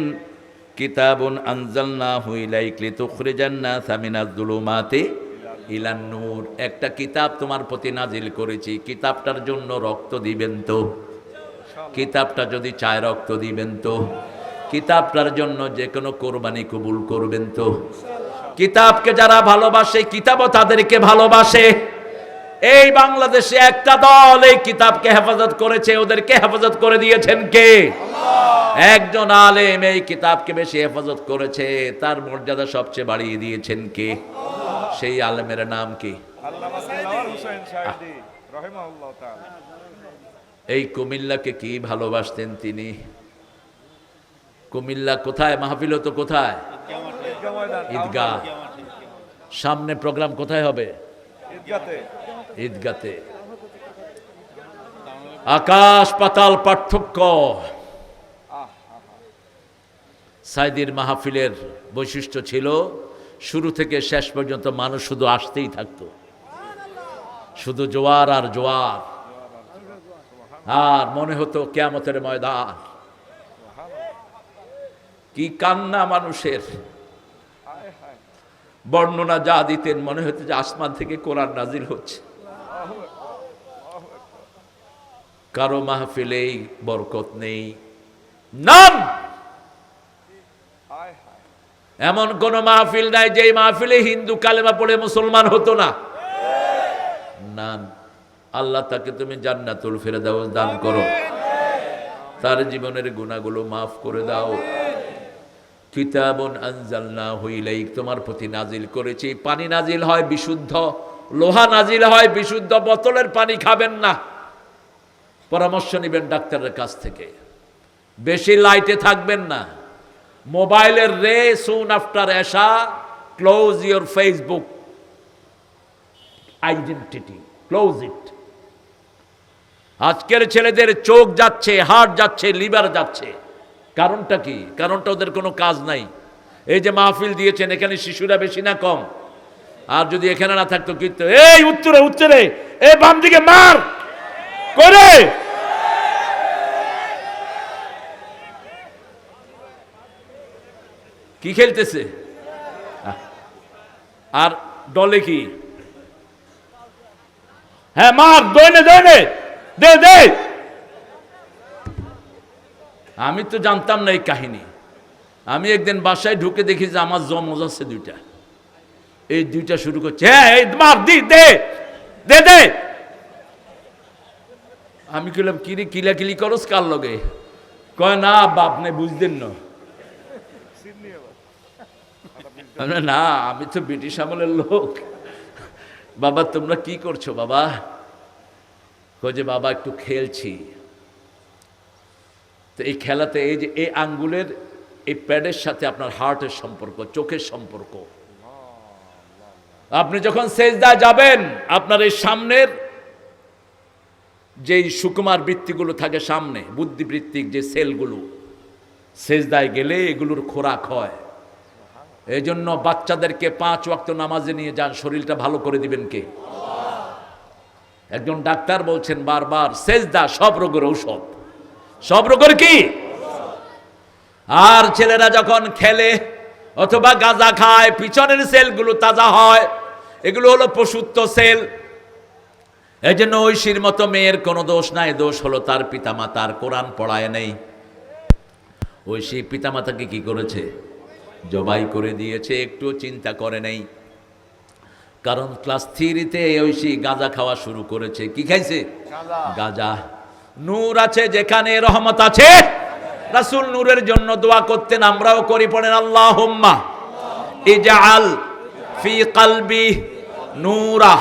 কিতাবুন আনজালনাহু ইলাইকা লিতুখরিজান নাসা মিনাজ যুলুমাতি ইলান নূর। একটা কিতাব তোমার প্রতি নাজিল করেছি, কিতাবটার জন্য রক্ত দিবেন তো? কিতাবটা যদি চায় রক্ত দিবেন তো? কিতাবটার জন্য যে কোনো কোরবানি কবুল করবেন তো? কিতাবকে যারা ভালোবাসে কিতাবও তাদেরকে ভালোবাসে। এই বাংলাদেশে একটা দল এই কিতাবকে হেফাজত করেছে, ওদেরকে হেফাজত করে দিয়েছেন কে? একজন আলেম এই কিতাবকে বেশি হেফাজত করেছে, তার মর্যাদা সবচেয়ে বাড়িয়ে দিয়েছেন কে? সেই আলেমের নাম কি? এই কুমিল্লাকে কি ভালোবাসতেন তিনি। কুমিল্লা কোথায় মাহফিল হতো? কোথায়? ঈদগাহ। সামনে প্রোগ্রাম কোথায় হবে? ঈদগাতে। আকাশ পাতাল পার্থক্য। সাইদির মাহফিলের বৈশিষ্ট্য ছিল শুরু থেকে শেষ পর্যন্ত মানুষ শুধু আসতেই থাকতো, শুধু জোয়ার আর জোয়ার, আর মনে হতো কিয়ামতের ময়দান। কি কান্না মানুষের, বর্ণনা যা দিতেন মনে হতো যে আসমান থেকে কোরআন নাজিল হচ্ছে। কারো মাহফিলেই বরকত নেই, নাম এমন কোন মাহফিল নাই যে মাহফিলে হিন্দু কালেমা পড়ে মুসলমান হতো না। নাম আল্লাহ তাকে তুমি জান্নাতুল ফেরদাউস দান করো, তার জীবনের গুনাহগুলো মাফ করে দাও। কিতাবুন আনজালনাহু ইলাইক, তোমার প্রতি নাজিল করেছি। পানি নাজিল হয় বিশুদ্ধ, লোহা নাজিল হয় বিশুদ্ধ। বোতলের পানি খাবেন না, পরামর্শ নেবেন ডাক্তারের কাছ থেকে। বেশি লাইটে থাকবেন না। মোবাইলের রে soon after Esha, close your Facebook identity, close ইট। আজকের ছেলেদের চোখ যাচ্ছে, হার্ট যাচ্ছে, লিভার যাচ্ছে। কারণটা কি? কারণটা ওদের কোনো কাজ নাই। এই যে মাহফিল দিয়েছেন, এখানে শিশুরা বেশি না কম? আর যদি এখানে না থাকতো কিন্তু এই উত্তরে উত্তরে এই বাম দিকে মার করে কি খেলতেছে, আর দলে কি? হ্যাঁ মার, দইনে দইনে দে দে। আমি তো জানতাম না এই কাহিনী। আমি একদিন বাসায় ঢুকে দেখি যে আমার জমজ আছে দুইটা, এই দুইটা শুরু করছে হ্যাঁ এই মার দি দে দে দে। আমি কইলাম কি রে কিলাকিলি করস কার লগে? কয় না বাপ নে বুঝতেন না। না আমি তো ব্রিটিশ আমলের লোক। বাবা তোমরা কি করছো বাবা? কয় যে বাবা একটু খেলছি। তো এই খেলাতে এই যে এই আঙ্গুলের এই প্যাডের সাথে আপনার হার্টের সম্পর্ক, চোখের সম্পর্ক। আপনি যখন সেজদায় যাবেন, আপনার এই সামনের যেই সুকুমার বৃত্তিগুলো থাকে সামনে, বুদ্ধিবৃত্তিক যে সেলগুলো, সেজদায় গেলে এগুলোর খোরাক হয়। এই জন্য বাচ্চাদেরকে 5 ওয়াক্ত নামাজে নিয়ে যান, শরীরটা ভালো করে দিবেন কে? একজন ডাক্তার বলছেন বারবার, সেজদা সব রোগের ঔষধ। সব রোগের কি? আর ছেলেরা যখন খেলে অথবা গাঁজা খায়, পিছনের সেলগুলো তাজা হয়। এগুলো হলো পশুত্ব সেল। এই জন্য ঐশীর মতো মেয়ের কোনো দোষ নাই, দোষ হলো তার পিতামাতার। কোরআন পড়ায় নেই। ঐশী পিতামাতাকে কি করেছে? জবাই করে দিয়েছে, একটু চিন্তা করে নেই। কারণ ক্লাস 3-তে ঐশী গাঁজা খাওয়া শুরু করেছে। কি খাইছে? গাঁজা। নূর আছে যেখানে রহমত আছে। রাসূল নূরের জন্য দোয়া করতেন, আমরাও করি। পড়েন আল্লাহুম্মা ইজআল ফি কলবি নূরা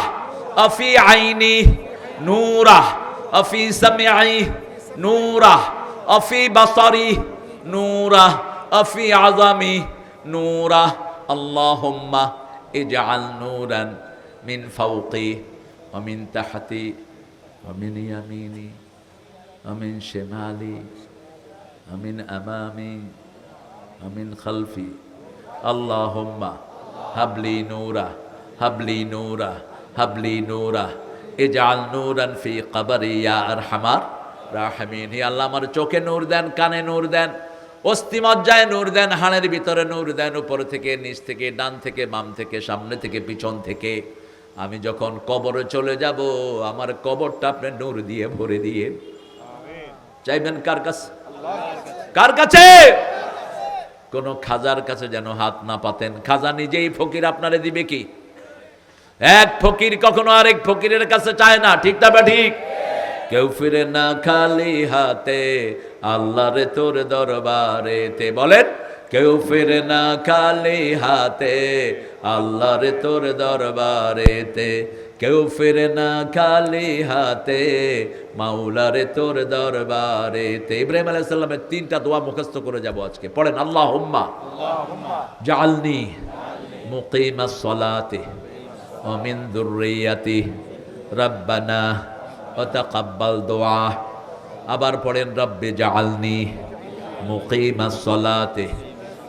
আফি আইনি নূরা আফি সামঈ নূরা আফি বাসারি নূরা আফি আযামি নূরা আল্লাহুম্মা ইজআল নূরান মিন ফাওকি ওয়া মিন তাহতি ওয়া মিন ইয়ামিনি ওয়া মিন শিমালি ওয়া মিন আমামি ওয়া মিন খালফি আল্লাহুম্মা হাবলি নূরা হাবলি নূরা হাবলি নূরা ইজআল নূরান ফি কবরি ইয়া আরহামার রাহিমিন। হে আল্লাহ আমার চোখে নূর দেন, কানে নূর দেন, অস্থিমজ্জায় নূর দেন, হাড়ের ভিতরে নূর দেন, উপর থেকে নিচ থেকে ডান থেকে বাম থেকে সামনে থেকে পিছন থেকে। আমি যখন কবরে চলে যাব, আমার কবরটা আপনি নূর দিয়ে ভরে দিয়ে। চাইবেন কার কাছে? কার কাছে? কোন খাজার কাছে যেন হাত না পাতেন। খাজা নিজেই ফকির, আপনারে দিবে কি? এক ফকির কখনো আরেক ফকিরের কাছে চায় না, ঠিক না? ঠিক। কেউ ফিরে না খালি হাতে আল্লাহরে তোর দরবারেতে। বলেন, কেউ ফিরে না খালি হাতে আল্লাহরে তোর দরবারেতে। কেউ ফিরে না খালি হাতে মাওলারে তোর দরবারেতে। ইব্রাহিম আলাইহিস সালামের 3টা দোয়া মুখস্থ করে যাব আজকে। পড়েন আল্লাহুম্মা জাআলনি মুকিমাস সালাতি ওয়া মিন যুররিয়াতি রাব্বানা ওয়া তাকাব্বাল দুআ। আবার পড়েন রব্বি জাআলনি মুকিমাস সালাতি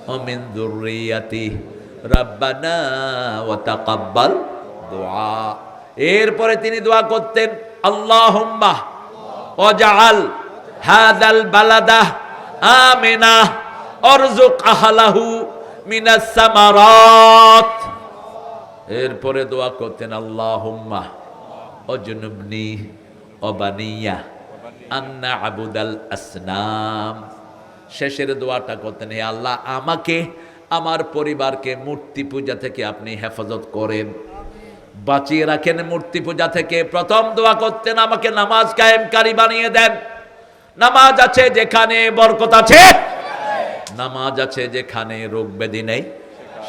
ওয়া মিন যুররিয়াতি রাব্বানা ওয়া তাকাব্বাল দুআ। এরপরে তিনি দোয়া করতেন আল্লাহুম্মা ওয়াজআল হাযাল বালাদা আমিনা আরযুক আহলাহু মিনাস সামারাত। এরপরে দোয়া করতেন আল্লাহুম্মা ওয়াজনুবনি ওয়া বানিয়া আন্না আবুদাল আসনাম। শেষের দোয়াটা করতেন, হে আল্লাহ আমাকে আমার পরিবারকে মূর্তি পূজা থেকে আপনি হেফাজত করেন, বাঁচিয়ে রাখেন মূর্তি পূজা থেকে। প্রথম দোয়া করতেন আমাকে নামাজ কায়েমকারী বানিয়ে দেন। নামাজ আছে যেখানে বরকত আছে, নামাজ আছে যেখানে রোগ ব্যাধি নেই,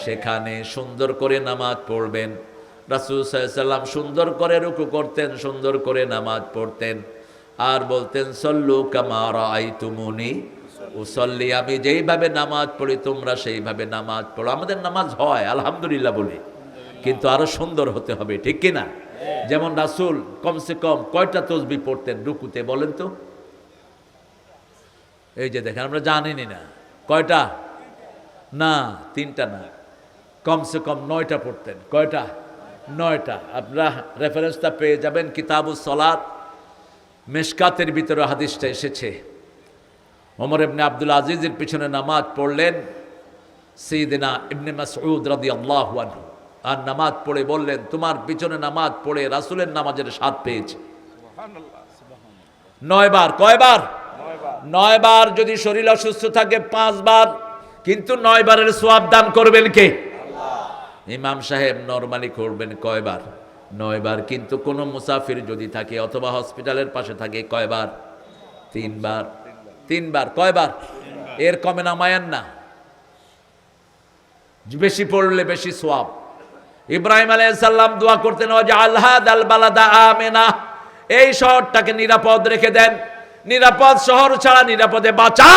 সেখানে সুন্দর করে নামাজ পড়বেন। রাসূল সাল্লাল্লাহু আলাইহি ওয়াসাল্লাম সুন্দর করে রুকু করতেন, সুন্দর করে নামাজ পড়তেন, আর বলতেন সল্লু কামা রাআইতুমুনি উসাল্লি, আমি যেইভাবে নামাজ পড়ি তোমরা সেইভাবে নামাজ পড়ো। আমাদের নামাজ হয় আলহামদুলিল্লাহ বলি, কিন্তু আরো সুন্দর হতে হবে, ঠিক কিনা? যেমন রাসূল কমসে কম কয়টা তাসবিহ পড়তেন রুকুতে বলেন তো? এই যে দেখেন আমরা জানিনি না কয়টা, না 3টা না, কমসে কম 9টা পড়তেন। কয়টা? 9টা। আপনারা রেফারেন্সটা পেয়ে যাবেন কিতাবুস সালাত, মিশকাতের ভিতরে হাদিসটা এসেছে। ওমর ইবনে আব্দুল আজিজের পিছনে নামাজ পড়লেন সাইয়েদনা ইবনে মাসউদ রাদিয়াল্লাহু আনহু, আর নামাজ পড়ে বললেন তোমার পিছনে নামাজ পড়ে রাসূলের নামাজের স্বাদ পেয়েছি। সুবহানাল্লাহ, সুবহানাল্লাহ। 9 বার। কয়বার? 9 বার। যদি শরীর অসুস্থ থাকে 5 বার, কিন্তু 9 বারের সওয়াব দান করবেন কে? আল্লাহ। ইমাম সাহেব নরমালি করবেন কয়বার? 9 বার। কিন্তু কোনো মুসাফির যদি থাকে অথবা হসপিটালের পাশে থাকে কয়বার? 3 বার। 3 বার। কয়বার? এর কমে নামায়েন না, বেশি পড়লে বেশি সওয়াব। ইব্রাহিম আলাইহিস সালাম দোয়া করতেন ওয়াজআল হাদাল বালাদা আমিনা, এই শহরটাকে নিরাপদ রেখে দেন। নিরাপদ শহর ছাড়া নিরাপদে বাঁচা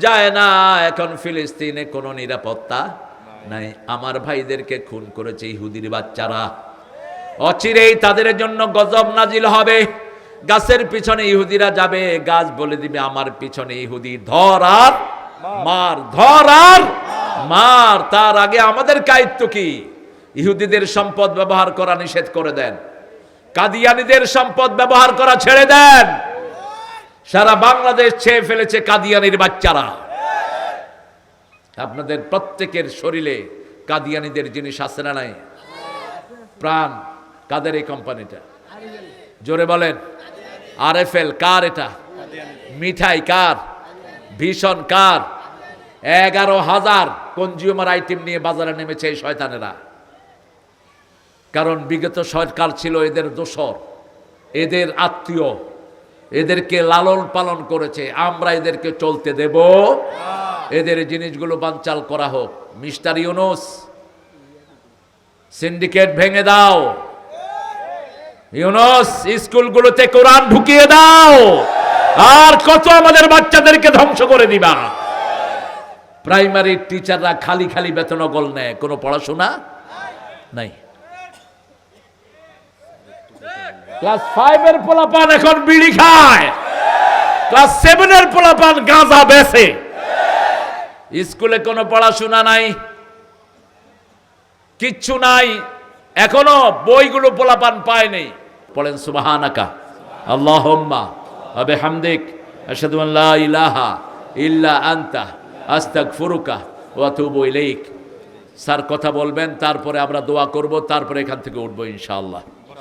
যায় না। এখন ফিলিস্তিনে কোনো নিরাপত্তা নাই। আমার ভাইদেরকে খুন করেছে ইহুদির বাচ্চারা, অচিরেই তাদের জন্য গজব নাজিল হবে। গাছের পিছনে ইহুদিরা যাবে, গাছ বলে দিবে আমার পিছনে ইহুদি, ধর আর মার, ধর আর মার। তার আগে আমাদের দায়িত্ব কি? ইহুদিদের সম্পদ ব্যবহার করা নিষেধ করে দেন, কাদিয়ানীদের সম্পদ ব্যবহার করা ছেড়ে দেন। সারা বাংলাদেশ ছেয়ে ফেলেছে কাদিয়ানীর বাচ্চারা। আপনাদের প্রত্যেকের শরীরে কাদিয়ানীদের জিনিস আছে না নাই? প্রাণ কাদের এই কোম্পানিটা? জোরে বলেন। আরএফএল কার এটা? মিঠাই কার? ভীষণ কার? 11,000 কনজিউমার আইটেম নিয়ে বাজারে নেমেছে এই শয়তানেরা। কারণ বিগত সরকার ছিল এদের দোসর, এদের আত্মীয়, এদেরকে লালন পালন করেছে। আমরা এদেরকে চলতে দেব? এদের জিনিসগুলো বানচাল করা হোক। মিস্টার ইউনূস, সিন্ডিকেট ভেঙে দাও। ইউনূস, স্কুলগুলোতে কোরআন ঢুকিয়ে দাও। আর কত আমাদের বাচ্চাদেরকে ধ্বংস করে দিবা? প্রাইমারি টিচাররা খালি খালি বেতনগল নেয়, কোনো পড়াশোনা নাই। ক্লাস 5 এর পোলাপান এখন বিড়ি খায়, ক্লাস 7 এর পোলাপান গাঁজা বেচে। স্কুলে কোনো পড়াশোনা নাই, কিচ্ছু নাই। এখনো বইগুলো পোলাপান পায়নি। পড়েন সুবহানাকা আল্লাহুম্মা ওয়া বিহামদিক আশহাদু আন লা ইলাহা ইল্লা আনতা আস্তাগফিরুকা ওয়া আতুবু ইলাইক। স্যার কথা বলবেন, তারপরে আমরা দোয়া করব, তারপরে এখান থেকে উঠবো ইনশাআল্লাহ।